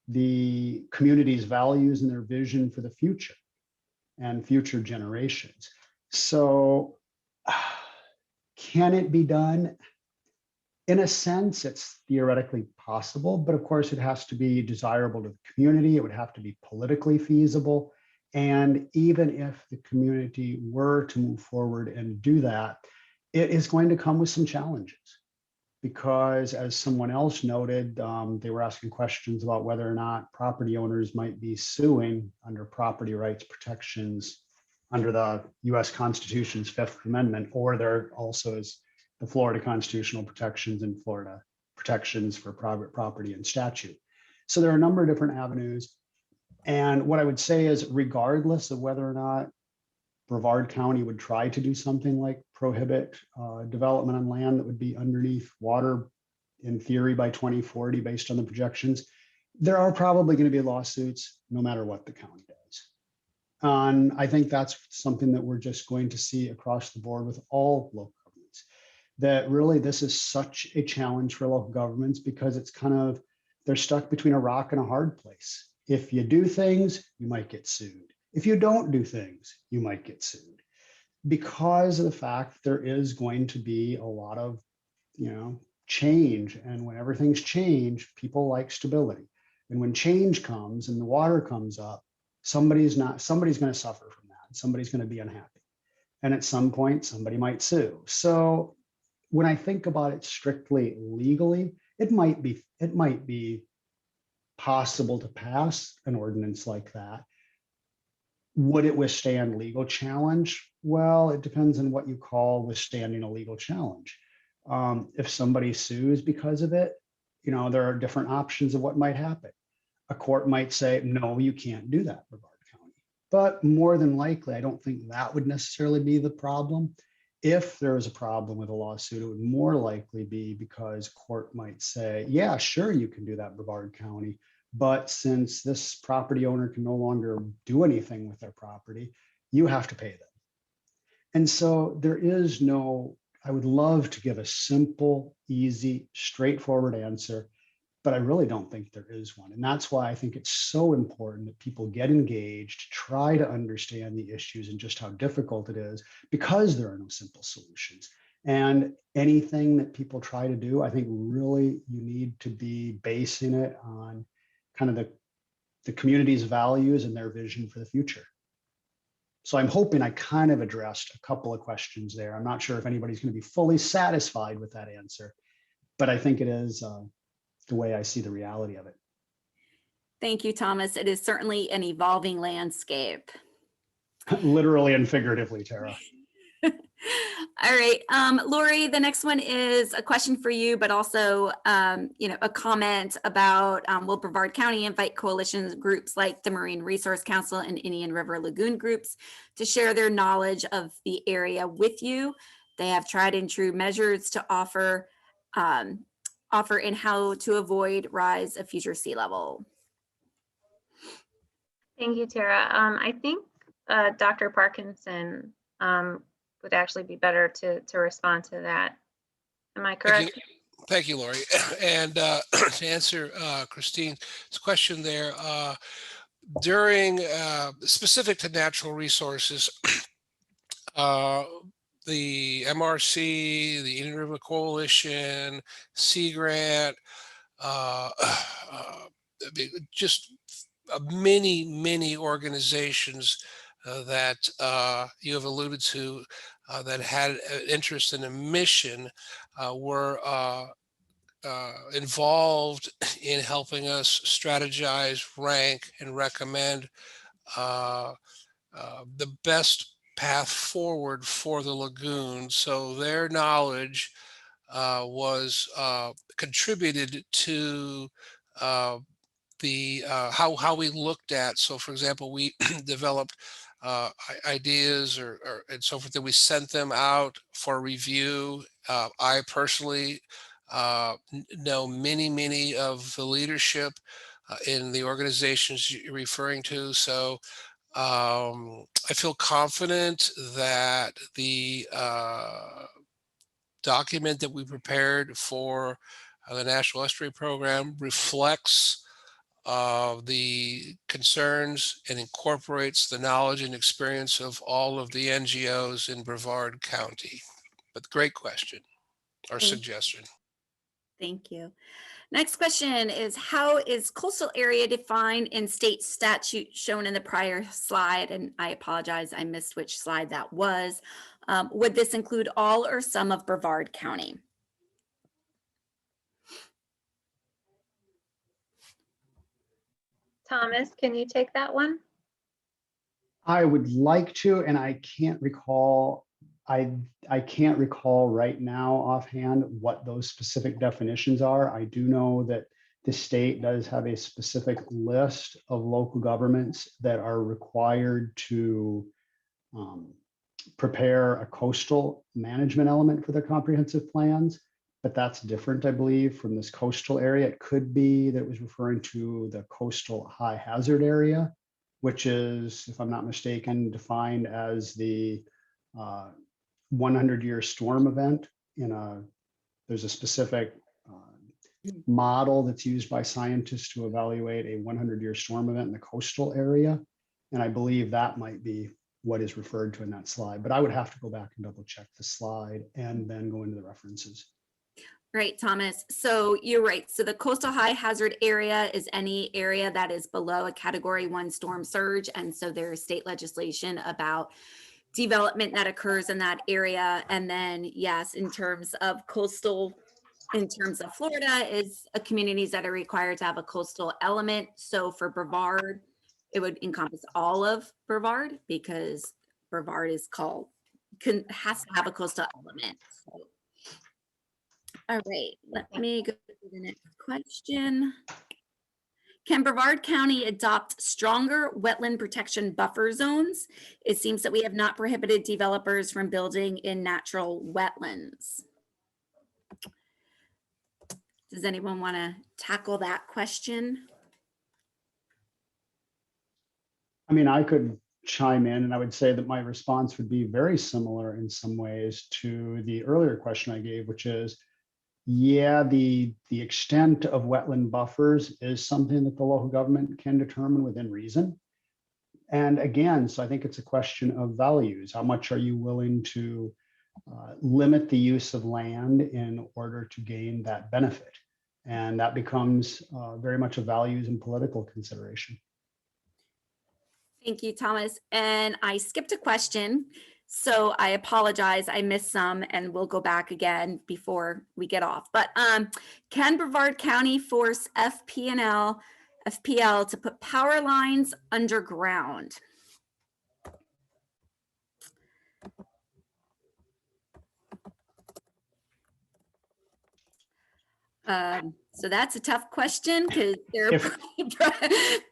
the community's values and their vision for the future and future generations. So can it be done? In a sense, it's theoretically possible, but of course it has to be desirable to the community. It would have to be politically feasible. And even if the community were to move forward and do that, it is going to come with some challenges. Because as someone else noted, they were asking questions about whether or not property owners might be suing under property rights protections under the US Constitution's Fifth Amendment, or there also is the Florida constitutional protections and Florida protections for private property and statute. So there are a number of different avenues. And what I would say is, regardless of whether or not Brevard County would try to do something like prohibit development on land that would be underneath water in theory by 2040 based on the projections, there are probably going to be lawsuits no matter what the county does. And I think that's something that we're just going to see across the board with all local governments, that really this is such a challenge for local governments because it's kind of, they're stuck between a rock and a hard place. If you do things, you might get sued. If you don't do things, you might get sued because of the fact that there is going to be a lot of, change. And when everything's changed, people like stability. And when change comes and the water comes up, somebody's going to suffer from that. Somebody's going to be unhappy. And at some point, somebody might sue. So when I think about it strictly legally, it might be possible to pass an ordinance like that. Would it withstand legal challenge? Well, it depends on what you call withstanding a legal challenge. If somebody sues because of it, there are different options of what might happen. A court might say, no, you can't do that, Brevard County. But more than likely, I don't think that would necessarily be the problem. If there is a problem with a lawsuit, it would more likely be because court might say, yeah, sure, you can do that, Brevard County. But since this property owner can no longer do anything with their property, you have to pay them. And so there is no, I would love to give a simple, easy, straightforward answer, but I really don't think there is one. And that's why I think it's so important that people get engaged, try to understand the issues and just how difficult it is, because there are no simple solutions. And anything that people try to do, I think really you need to be basing it on kind of the community's values and their vision for the future. So I'm hoping I kind of addressed a couple of questions there. I'm not sure if anybody's going to be fully satisfied with that answer, but I think it is the way I see the reality of it. Thank you, Thomas. It is certainly an evolving landscape. Literally and figuratively, Tara. All right, Lori, the next one is a question for you, but also, a comment about will Brevard County invite coalition groups like the Marine Resource Council and Indian River Lagoon groups to share their knowledge of the area with you. They have tried and true measures to offer in how to avoid rise of future sea level. Thank you, Tara. I think Dr. Parkinson would actually be better to respond to that. Am I correct? Thank you, Lori. And to answer Christine's question there, during specific to natural resources, the MRC, the Indian River Coalition, Sea Grant, just many organizations that you have alluded to that had an interest in a mission were involved in helping us strategize, rank, and recommend the best path forward for the lagoon. So their knowledge was contributed to the how we looked at. So for example, we developed ideas and so forth that we sent them out for review. I personally know many of the leadership in the organizations you're referring to. So I feel confident that the document that we prepared for the National Estuary Program reflects the concerns and incorporates the knowledge and experience of all of the NGOs in Brevard County. But great question or suggestion. Thank you. Next question is, how is coastal area defined in state statute shown in the prior slide? And I apologize, I missed which slide that was. Would this include all or some of Brevard County? Thomas, can you take that one? I would like to, and I can't recall. I can't recall right now offhand what those specific definitions are. I do know that the state does have a specific list of local governments that are required to prepare a coastal management element for their comprehensive plans, but that's different, I believe, from this coastal area. It could be that it was referring to the coastal high hazard area, which is, if I'm not mistaken, defined as the 100-year storm event. There's a specific model that's used by scientists to evaluate a 100-year storm event in the coastal area. And I believe that might be what is referred to in that slide, but I would have to go back and double check the slide and then go into the references. Right, Thomas. So you're right. So the coastal high hazard area is any area that is below a Category 1 storm surge. And so there's state legislation about development that occurs in that area. And then, yes, in terms of coastal, in terms of Florida, is communities that are required to have a coastal element. So for Brevard, it would encompass all of Brevard because Brevard is has to have a coastal element. So, all right, let me go to the next question. Can Brevard County adopt stronger wetland protection buffer zones? It seems that we have not prohibited developers from building in natural wetlands. Does anyone want to tackle that question? I mean, I could chime in and I would say that my response would be very similar in some ways to the earlier question I gave, which is, yeah, the extent of wetland buffers is something that the local government can determine within reason. And again, so I think it's a question of values. How much are you willing to limit the use of land in order to gain that benefit? And that becomes very much a values and political consideration. Thank you, Thomas. And I skipped a question, so I apologize. I missed some, and we'll go back again before we get off. But can Brevard County force FPL to put power lines underground? So that's a tough question because they're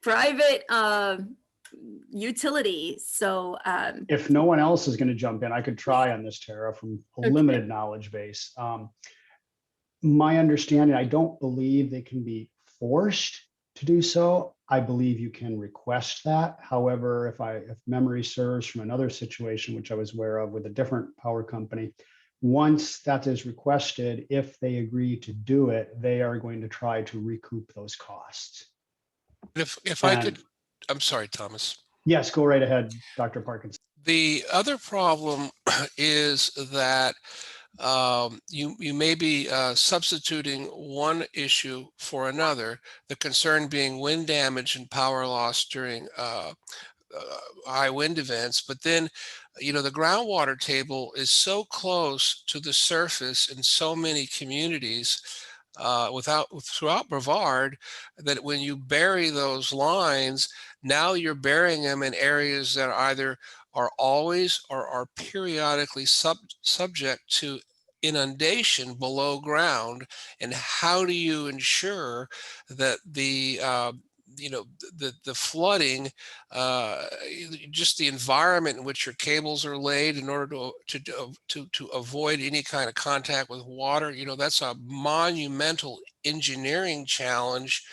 private utility. So if no one else is going to jump in, I could try on this, Tara, from a limited knowledge base. My understanding, I don't believe they can be forced to do so. I believe you can request that. However, if memory serves from another situation, which I was aware of with a different power company, once that is requested, if they agree to do it, they are going to try to recoup those costs. If I could, I'm sorry, Thomas. Yes, go right ahead, Dr. Parkinson. The other problem is that you may be substituting one issue for another, the concern being wind damage and power loss during high wind events. But then, you know, the groundwater table is so close to the surface in so many communities throughout Brevard that when you bury those lines, now you're burying them in areas that either are always or are periodically subject to inundation below ground. And how do you ensure that the flooding, just the environment in which your cables are laid in order to avoid any kind of contact with water? You know, that's a monumental engineering challenge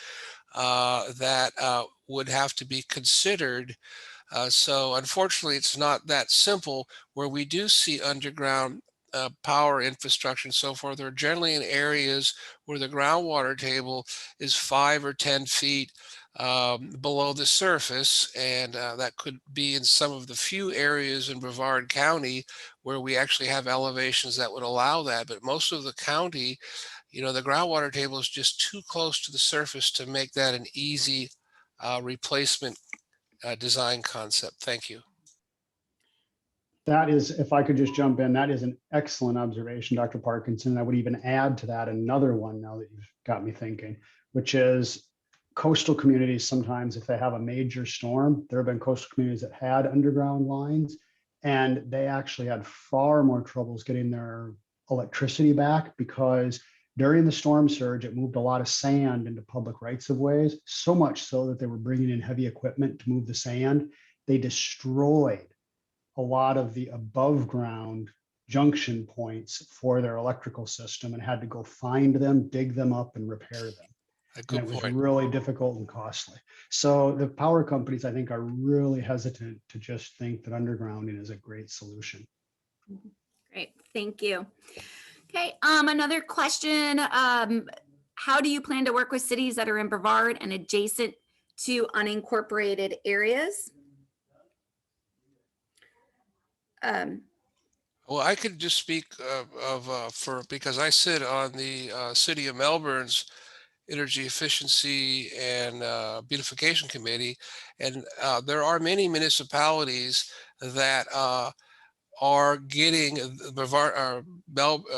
that would have to be considered. So unfortunately, it's not that simple. Where we do see underground power infrastructure and so forth, they're generally in areas where the groundwater table is 5 or 10 feet below the surface. And that could be in some of the few areas in Brevard County where we actually have elevations that would allow that. But most of the county, the groundwater table is just too close to the surface to make that an easy replacement design concept. Thank you. That is, if I could just jump in, that is an excellent observation, Dr. Parkinson. I would even add to that another one now that you've got me thinking, which is coastal communities. Sometimes if they have a major storm, there have been coastal communities that had underground lines, and they actually had far more troubles getting their electricity back, because during the storm surge, it moved a lot of sand into public rights of ways, so much so that they were bringing in heavy equipment to move the sand. They destroyed a lot of the above ground junction points for their electrical system and had to go find them, dig them up, and repair them. And it was really difficult and costly. So the power companies, I think, are really hesitant to just think that undergrounding is a great solution. Great, thank you. Okay, another question. How do you plan to work with cities that are in Brevard and adjacent to unincorporated areas? Well, I could just speak because I sit on the City of Melbourne's Energy Efficiency and Beautification Committee, and there are many municipalities that are getting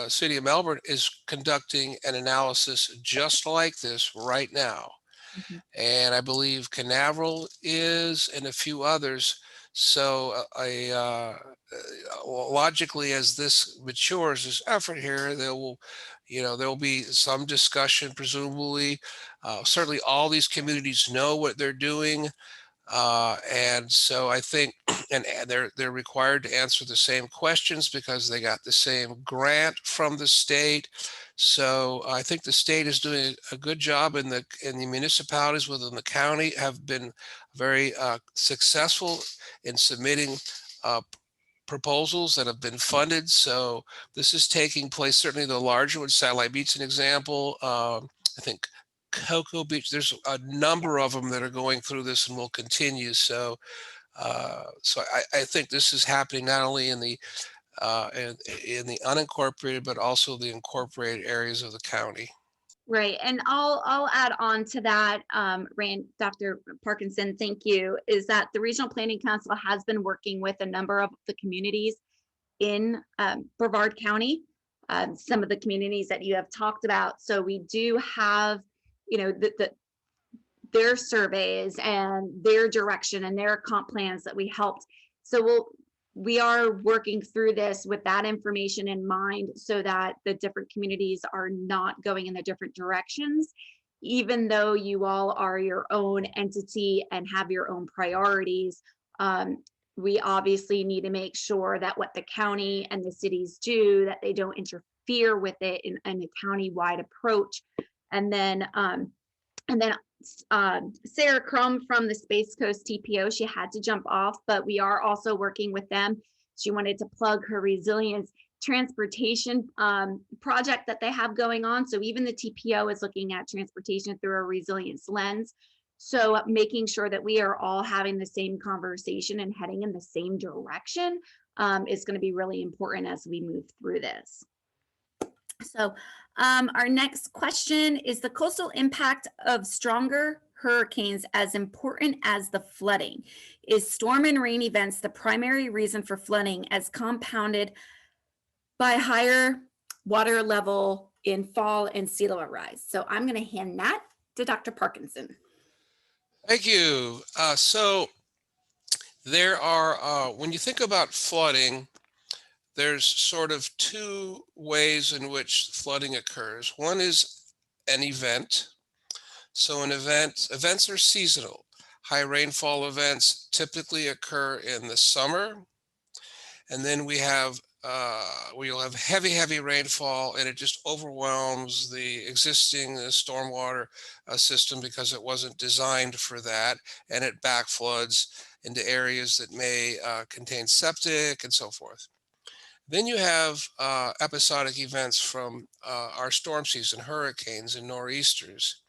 City of Melbourne is conducting an analysis just like this right now. Mm-hmm. And I believe Canaveral is, and a few others. So logically, as this matures, this effort here, there will be some discussion, presumably. Certainly all these communities know what they're doing. And so I think, and they're required to answer the same questions because they got the same grant from the state. So I think the state is doing a good job, and the municipalities within the county have been very successful in submitting proposals that have been funded. So this is taking place. Certainly the larger one, Satellite Beach, an example. I think Cocoa Beach, there's a number of them that are going through this and will continue. So I think this is happening not only in the unincorporated, but also the incorporated areas of the county. Right, and I'll add on to that, Dr. Parkinson, thank you, is that the Regional Planning Council has been working with a number of the communities in Brevard County, some of the communities that you have talked about. So we do have, their surveys and their direction and their comp plans that we helped. So we are working through this with that information in mind, so that the different communities are not going in the different directions, even though you all are your own entity and have your own priorities. We obviously need to make sure that what the county and the cities do, that they don't interfere with it in a county-wide approach. And then Sarah Crum from the Space Coast TPO, she had to jump off, but we are also working with them. She wanted to plug her resilience transportation project that they have going on. So even the TPO is looking at transportation through a resilience lens. So making sure that we are all having the same conversation and heading in the same direction is going to be really important as we move through this. So our next question is: the coastal impact of stronger hurricanes as important as the flooding? Is storm and rain events the primary reason for flooding, as compounded by higher water level in fall and sea level rise? So I'm going to hand that to Dr. Parkinson. Thank you. So there are, when you think about flooding, there's sort of two ways in which flooding occurs. One is an event. So events are seasonal. High rainfall events typically occur in the summer. And then we'll have heavy rainfall, and it just overwhelms the existing stormwater system because it wasn't designed for that, and it backfloods into areas that may contain septic and so forth. Then you have episodic events from our storm season, hurricanes and nor'easters,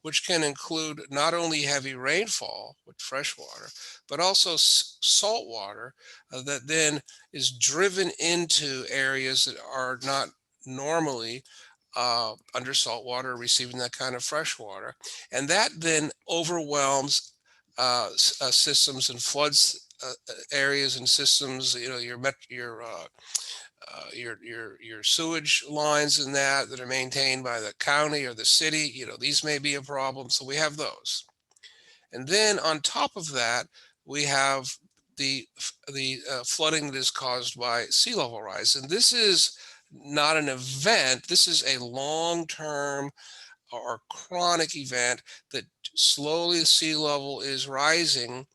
which can include not only heavy rainfall with fresh water, but also salt water that then is driven into areas that are not normally under salt water, receiving that kind of fresh water. And that then overwhelms systems and floods areas and systems, you know, your sewage lines and that are maintained by the county or the city, you know, these may be a problem. So we have those. And then on top of that, we have the flooding that is caused by sea level rise. And this is not an event. This is a long-term or chronic event that slowly the sea level is rising.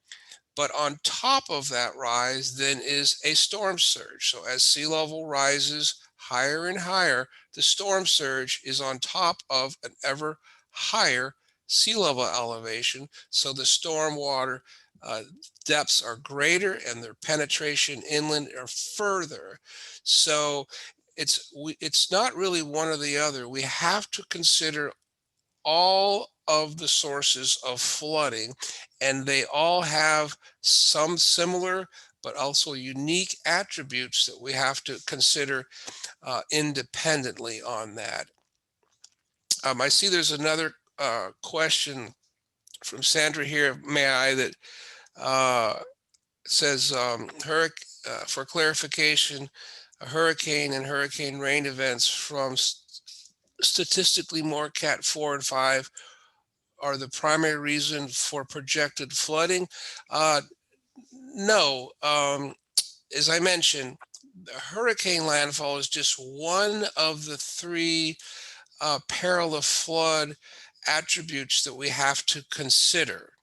But on top of that rise, then is a storm surge. So as sea level rises higher and higher, the storm surge is on top of an ever higher sea level elevation. So the storm water depths are greater and their penetration inland are further. So it's not really one or the other. We have to consider all of the sources of flooding, and they all have some similar but also unique attributes that we have to consider independently on that. I see there's another question from Sandra here, may I, that says, for clarification, a hurricane and hurricane rain events from statistically more Cat 4 and 5 are the primary reason for projected flooding? No. As I mentioned, the hurricane landfall is just one of the three peril of flood attributes that we have to consider.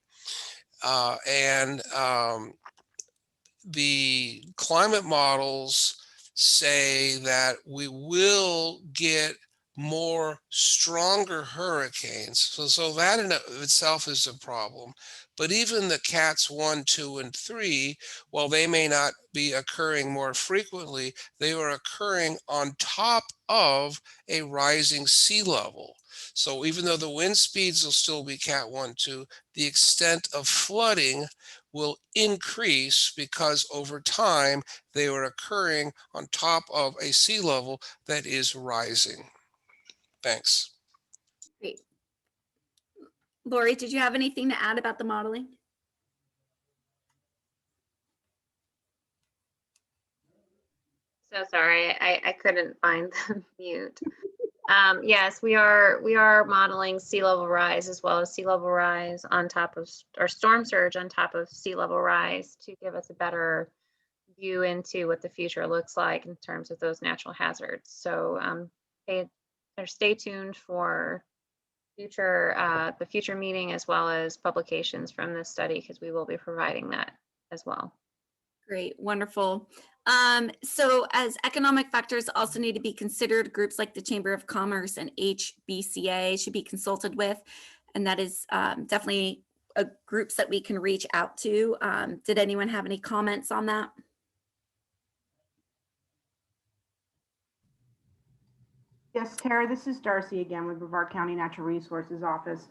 The climate models say that we will get more stronger hurricanes. So that in itself is a problem. But even the Cats 1, 2, and 3, while they may not be occurring more frequently, they are occurring on top of a rising sea level. So even though the wind speeds will still be Cat 1, 2, the extent of flooding will increase because over time they are occurring on top of a sea level that is rising. Thanks. Great. Lori, did you have anything to add about the modeling? So sorry, I couldn't find the mute. Yes, we are modeling sea level rise as well as sea level rise on top of, or storm surge on top of sea level rise to give us a better view into what the future looks like in terms of those natural hazards. So stay tuned for the future meeting as well as publications from this study, because we will be providing that as well. Great, wonderful. So as economic factors also need to be considered, groups like the Chamber of Commerce and HBCA should be consulted with. And that is definitely groups that we can reach out to. Did anyone have any comments on that? Yes, Tara, this is Darcy again with Brevard County Natural Resources Office.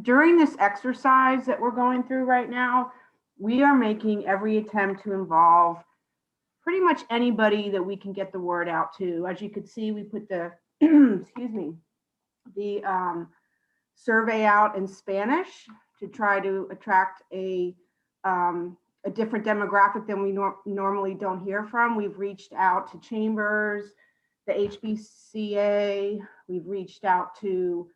During this exercise that we're going through right now, we are making every attempt to involve pretty much anybody that we can get the word out to. As you could see, we put the, excuse me, the survey out in Spanish to try to attract a different demographic than we normally don't hear from. We've reached out to chambers, the HBCA, we've reached out to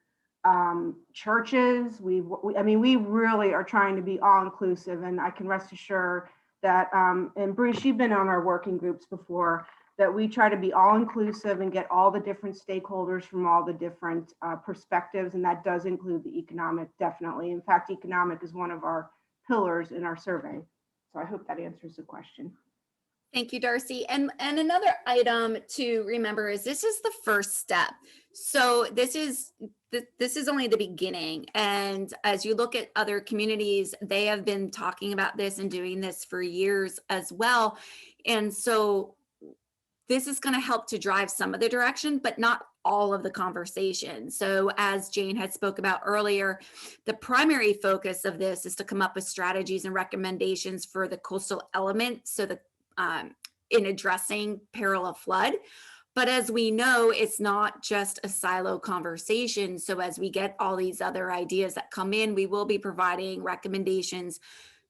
churches. We really are trying to be all inclusive, and I can rest assured that, and Bruce, you've been on our working groups before, that we try to be all inclusive and get all the different stakeholders from all the different perspectives, and that does include the economic, definitely. In fact, economic is one of our pillars in our survey. So I hope that answers the question. Thank you, Darcy. And another item to remember is this is the first step. So this is only the beginning. And as you look at other communities, they have been talking about this and doing this for years as well. And so this is going to help to drive some of the direction, but not all of the conversation. So as Jane had spoke about earlier, the primary focus of this is to come up with strategies and recommendations for the coastal element. So the in addressing peril of flood. But as we know, it's not just a silo conversation. So as we get all these other ideas that come in, we will be providing recommendations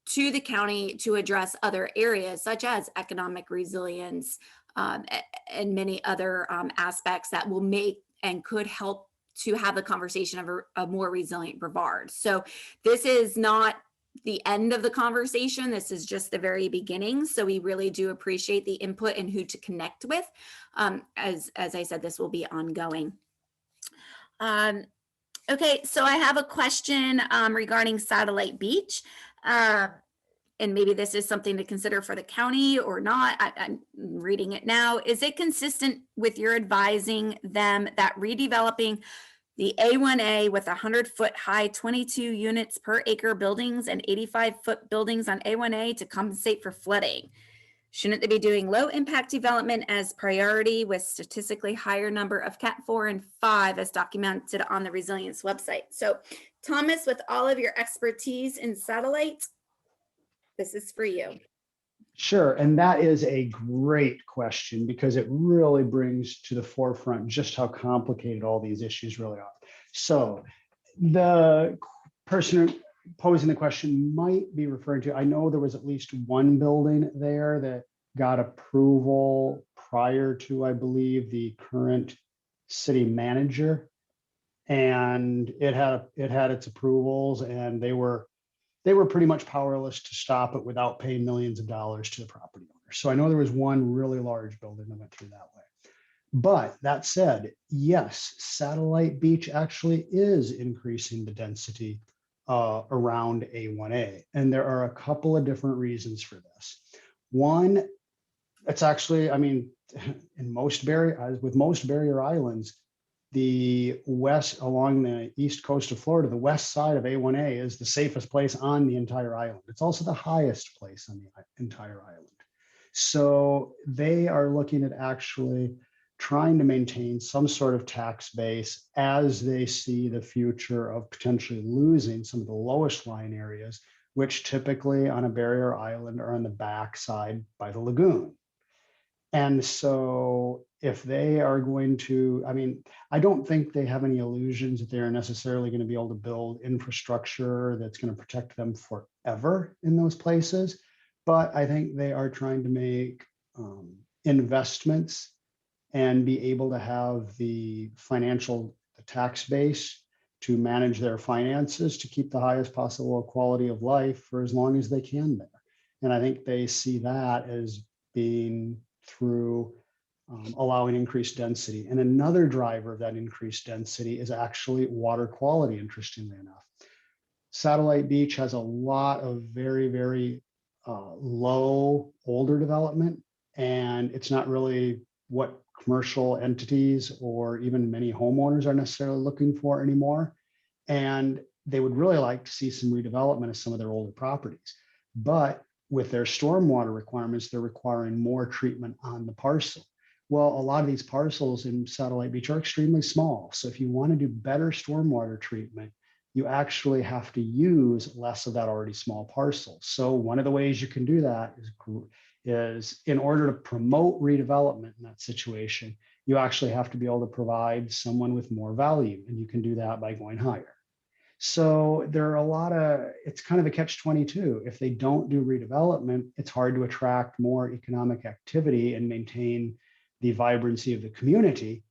to the county to address other areas such as economic resilience and many other aspects that will make and could help to have the conversation of a more resilient Brevard. So this is not the end of the conversation. This is just the very beginning. So we really do appreciate the input and who to connect with. As I said, this will be ongoing. Okay, so I have a question regarding Satellite Beach. And maybe this is something to consider for the county or not. I'm reading it now. Is it consistent with your advising them that redeveloping the A1A with 100-foot high 22 units per acre buildings and 85-foot buildings on A1A to compensate for flooding? Shouldn't they be doing low impact development as priority with statistically higher number of Cat 4 and 5 as documented on the Resilience website? So Thomas, with all of your expertise in satellite, this is for you. Sure, and that is a great question because it really brings to the forefront just how complicated all these issues really are. So the person posing the question might be referring to, I know there was at least one building there that got approval prior to, I believe, the current city manager. And it had its approvals, and they were pretty much powerless to stop it without paying millions of dollars to the property owner. So I know there was one really large building that went through that way. But that said, yes, Satellite Beach actually is increasing the density around A1A. And there are a couple of different reasons for this. One, it's actually, I mean, with most barrier islands, the west along the east coast of Florida, the west side of A1A is the safest place on the entire island. It's also the highest place on the entire island. So they are looking at actually trying to maintain some sort of tax base as they see the future of potentially losing some of the lowest lying areas, which typically on a barrier island are on the backside by the lagoon. And so if they are going to, I mean, I don't think they have any illusions that they are necessarily going to be able to build infrastructure that's going to protect them forever in those places. But I think they are trying to make investments and be able to have the tax base to manage their finances to keep the highest possible quality of life for as long as they can there. And I think they see that as being through allowing increased density. And another driver of that increased density is actually water quality, interestingly enough. Satellite Beach has a lot of very, very low older development, and it's not really what commercial entities or even many homeowners are necessarily looking for anymore. And they would really like to see some redevelopment of some of their older properties. But with their stormwater requirements, they're requiring more treatment on the parcel. Well, a lot of these parcels in Satellite Beach are extremely small. So if you want to do better stormwater treatment, you actually have to use less of that already small parcel. So one of the ways you can do that is in order to promote redevelopment in that situation, you actually have to be able to provide someone with more value. And you can do that by going higher. So there are it's kind of a catch-22. If they don't do redevelopment, it's hard to attract more economic activity and maintain the vibrancy of the community.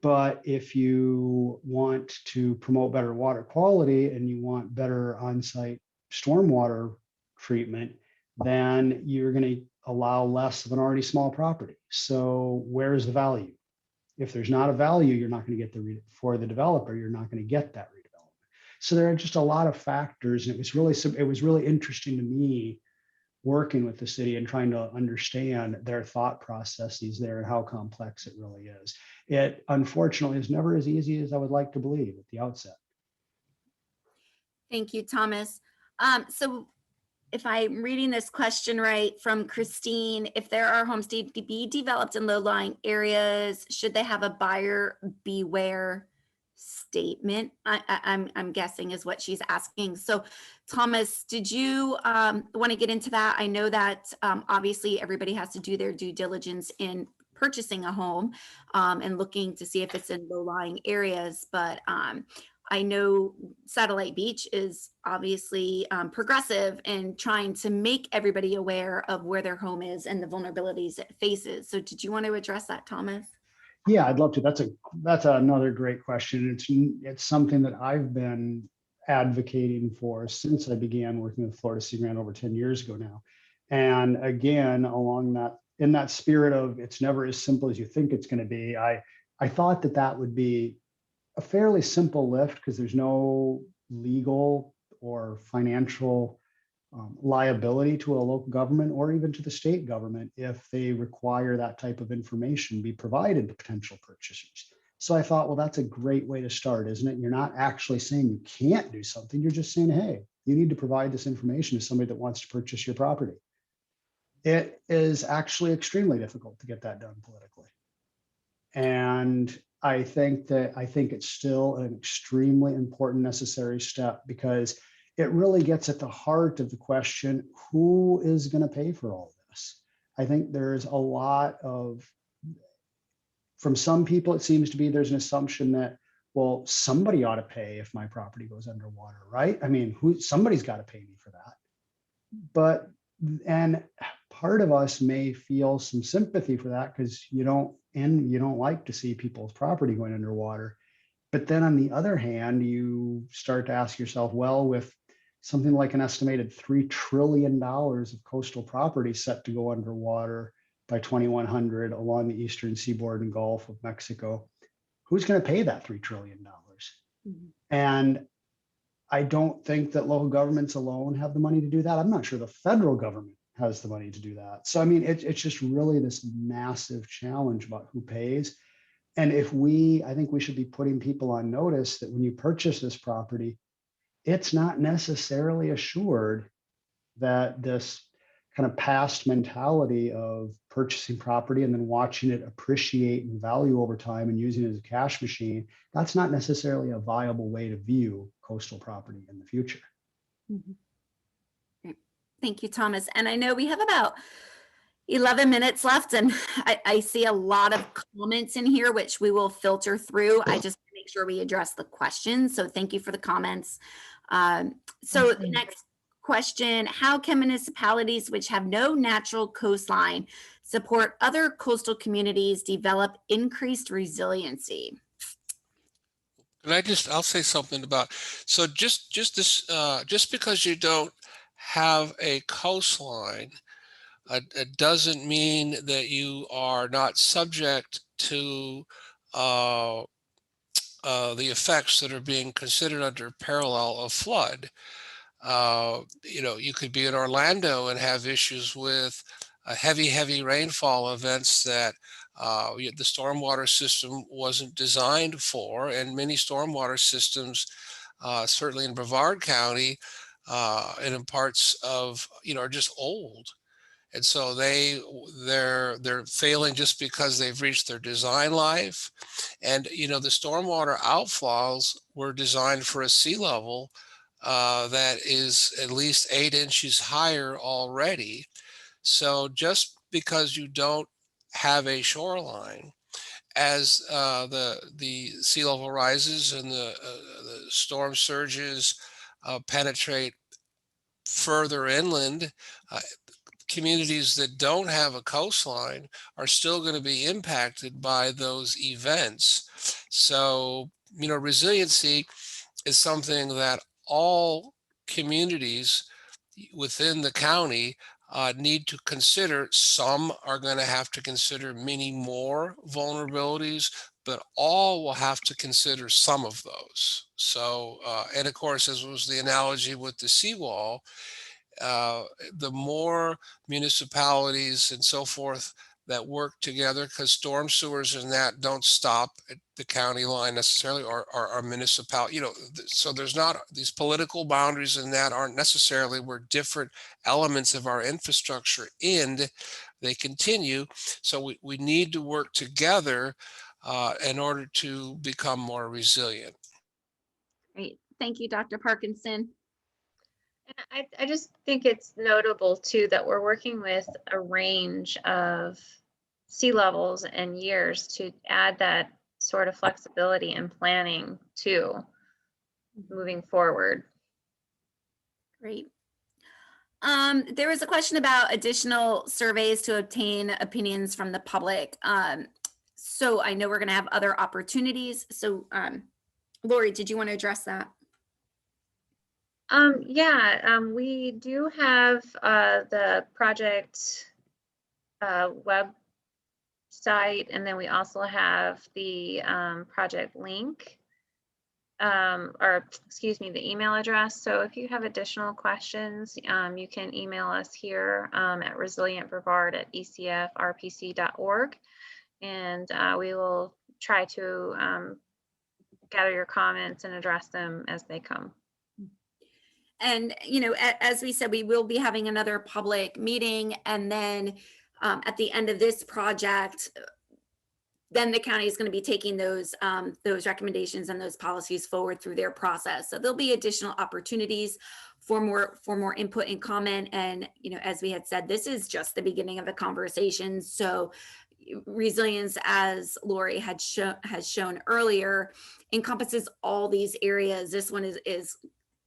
But if you want to promote better water quality and you want better on-site stormwater treatment, then you're going to allow less of an already small property. So where's the value? If there's not a value, you're not going to get for the developer, you're not going to get that redevelopment. So there are just a lot of factors, and it was really interesting to me working with the city and trying to understand their thought processes there and how complex it really is. It unfortunately is never as easy as I would like to believe at the outset. Thank you, Thomas. So if I'm reading this question right from Christine, if there are homes to be developed in low-lying areas, should they have a buyer beware statement? I'm guessing is what she's asking. So Thomas, did you want to get into that? I know that obviously everybody has to do their due diligence in purchasing a home and looking to see if it's in low-lying areas. But I know Satellite Beach is obviously progressive in trying to make everybody aware of where their home is and the vulnerabilities it faces. So did you want to address that, Thomas? Yeah, I'd love to. That's another great question. It's something that I've been advocating for since I began working with Florida Sea Grant over 10 years ago now. And again, in that spirit of it's never as simple as you think it's going to be, I thought that would be a fairly simple lift because there's no legal or financial liability to a local government or even to the state government if they require that type of information be provided to potential purchasers. So I thought, well, that's a great way to start, isn't it? You're not actually saying you can't do something. You're just saying, hey, you need to provide this information to somebody that wants to purchase your property. It is actually extremely difficult to get that done politically. And I think it's still an extremely important, necessary step because it really gets at the heart of the question, who is going to pay for all this? I think there's a lot of, from some people, it seems to be there's an assumption that, well, somebody ought to pay if my property goes underwater, right? I mean, somebody's got to pay me for that. And part of us may feel some sympathy for that because you don't like to see people's property going underwater. But then on the other hand, you start to ask yourself, well, with something like an estimated $3 trillion of coastal property set to go underwater by 2100 along the eastern seaboard and Gulf of Mexico, who's going to pay that $3 trillion? Mm-hmm. And I don't think that local governments alone have the money to do that. I'm not sure the federal government has the money to do that. So, I mean, it's just really this massive challenge about who pays. And I think we should be putting people on notice that when you purchase this property, it's not necessarily assured that this kind of past mentality of purchasing property and then watching it appreciate in value over time and using it as a cash machine, that's not necessarily a viable way to view coastal property in the future. Mm-hmm. Great. Thank you, Thomas. And I know we have about 11 minutes left, and I see a lot of comments in here, which we will filter through. I just want to make sure we address the questions. So thank you for the comments. So the next question, how can municipalities which have no natural coastline support other coastal communities develop increased resiliency? I'll say something about, so just because you don't have a coastline, it doesn't mean that you are not subject to the effects that are being considered under parallel of flood. You could be in Orlando and have issues with heavy rainfall events that the stormwater system wasn't designed for, and many stormwater systems, certainly in Brevard County and in parts of, are just old. And so they're failing just because they've reached their design life. And, the stormwater outfalls were designed for a sea level that is at least 8 inches higher already. So just because you don't have a shoreline, as the sea level rises and the storm surges penetrate further inland, communities that don't have a coastline are still going to be impacted by those events. So, resiliency is something that all communities within the county need to consider. Some are going to have to consider many more vulnerabilities, but all will have to consider some of those. So, and of course, as was the analogy with the seawall, the more municipalities and so forth that work together, because storm sewers and that don't stop at the county line necessarily, or municipality, so there's not these political boundaries, and that aren't necessarily where different elements of our infrastructure end. They continue. So we need to work together in order to become more resilient. Great. Thank you, Dr. Parkinson. And I just think it's notable too that we're working with a range of sea levels and years to add that sort of flexibility in planning too, moving forward. Great. There was a question about additional surveys to obtain opinions from the public. So I know we're going to have other opportunities. So Lori, did you want to address that? We do have the project website, and then we also have the project link, the email address. So if you have additional questions, you can email us here at resilient.brevard@ecfrpc.org, and we will try to gather your comments and address them as they come. And, you know, as we said, we will be having another public meeting, and then at the end of this project, then the county is going to be taking those recommendations and those policies forward through their process. So there'll be additional opportunities for more input and comment. And, you know, as we had said, this is just the beginning of the conversation. So resilience, as Lori has shown earlier, encompasses all these areas. This one is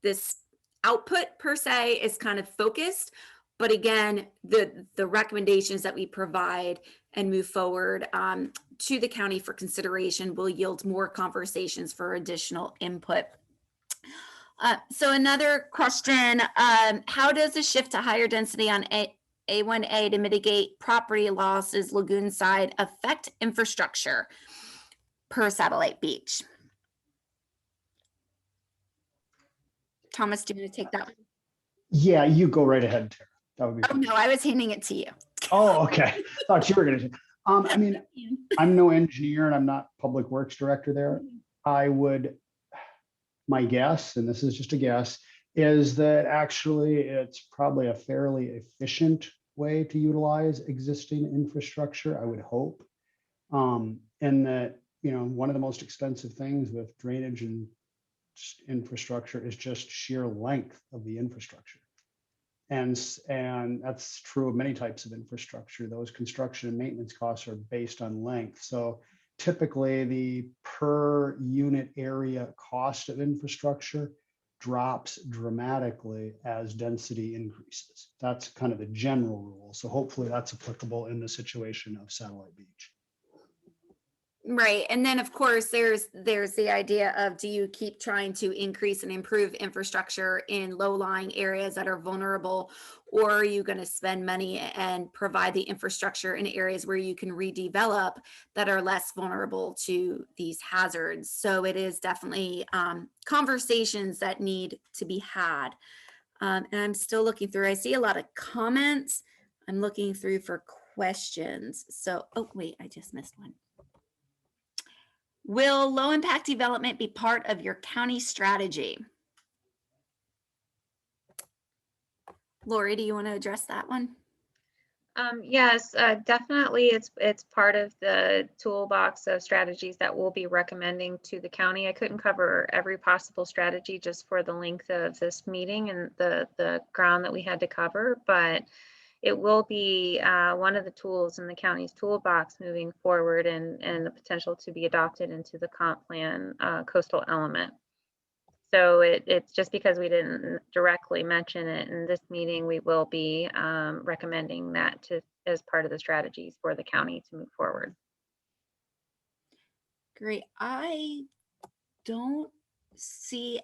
this output per se is kind of focused, but again, the recommendations that we provide and move forward to the county for consideration will yield more conversations for additional input. So another question, how does the shift to higher density on A1A to mitigate property losses lagoon side affect infrastructure per Satellite Beach? Thomas, do you want to take that one? Yeah, you go right ahead, Tara. That would be fine. No, I was handing it to you. Oh, okay. Thought you were going to. I mean, I'm no engineer and I'm not public works director there. My guess, and this is just a guess, is that actually it's probably a fairly efficient way to utilize existing infrastructure, I would hope. And that, you know, one of the most expensive things with drainage and infrastructure is just sheer length of the infrastructure. And that's true of many types of infrastructure. Those construction and maintenance costs are based on length. So typically the per unit area cost of infrastructure drops dramatically as density increases. That's kind of the general rule. So hopefully that's applicable in the situation of Satellite Beach. Right. And then of course there's the idea of, do you keep trying to increase and improve infrastructure in low-lying areas that are vulnerable, or are you going to spend money and provide the infrastructure in areas where you can redevelop that are less vulnerable to these hazards? So it is definitely conversations that need to be had. And I'm still looking through, I see a lot of comments. I'm looking through for questions. So, oh wait, I just missed one. Will low impact development be part of your county strategy? Lori, do you want to address that one? Yes, definitely. It's part of the toolbox of strategies that we'll be recommending to the county. I couldn't cover every possible strategy just for the length of this meeting and the ground that we had to cover, but it will be one of the tools in the county's toolbox moving forward, and the potential to be adopted into the comp plan coastal element. So it's just because we didn't directly mention it in this meeting, we will be recommending that as part of the strategies for the county to move forward. Great. I don't see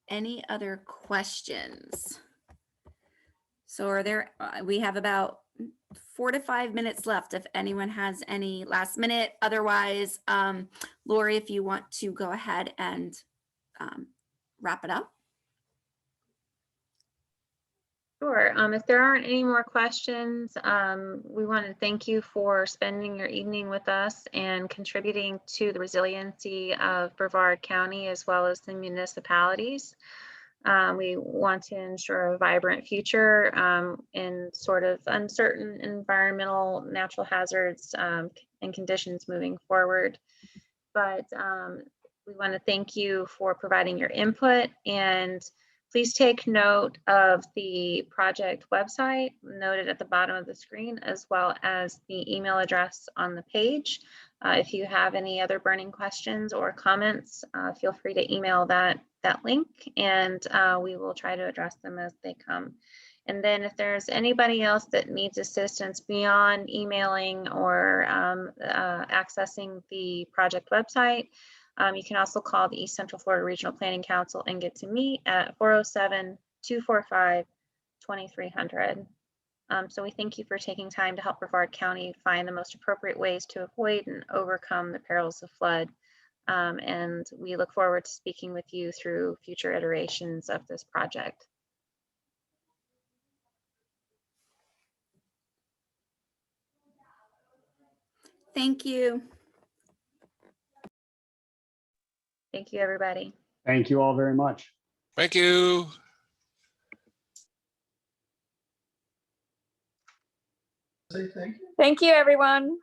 any other questions. So are there, we have about 4 to 5 minutes left if anyone has any last minute. Otherwise, Lori, if you want to go ahead and wrap it up. Sure. If there aren't any more questions, we want to thank you for spending your evening with us and contributing to the resiliency of Brevard County as well as the municipalities. We want to ensure a vibrant future in sort of uncertain environmental natural hazards and conditions moving forward. But we want to thank you for providing your input, and Please take note of the project website noted at the bottom of the screen, as well as the email address on the page. If you have any other burning questions or comments, feel free to email that link, and we will try to address them as they come. And then if there's anybody else that needs assistance beyond emailing or accessing the project website, you can also call the East Central Florida Regional Planning Council and get to me at 407-245-2300. So we thank you for taking time to help Brevard County find the most appropriate ways to avoid and overcome the perils of flood. And we look forward to speaking with you through future iterations of this project. Thank you. Thank you, everybody. Thank you all very much. Thank you. Thank you, everyone.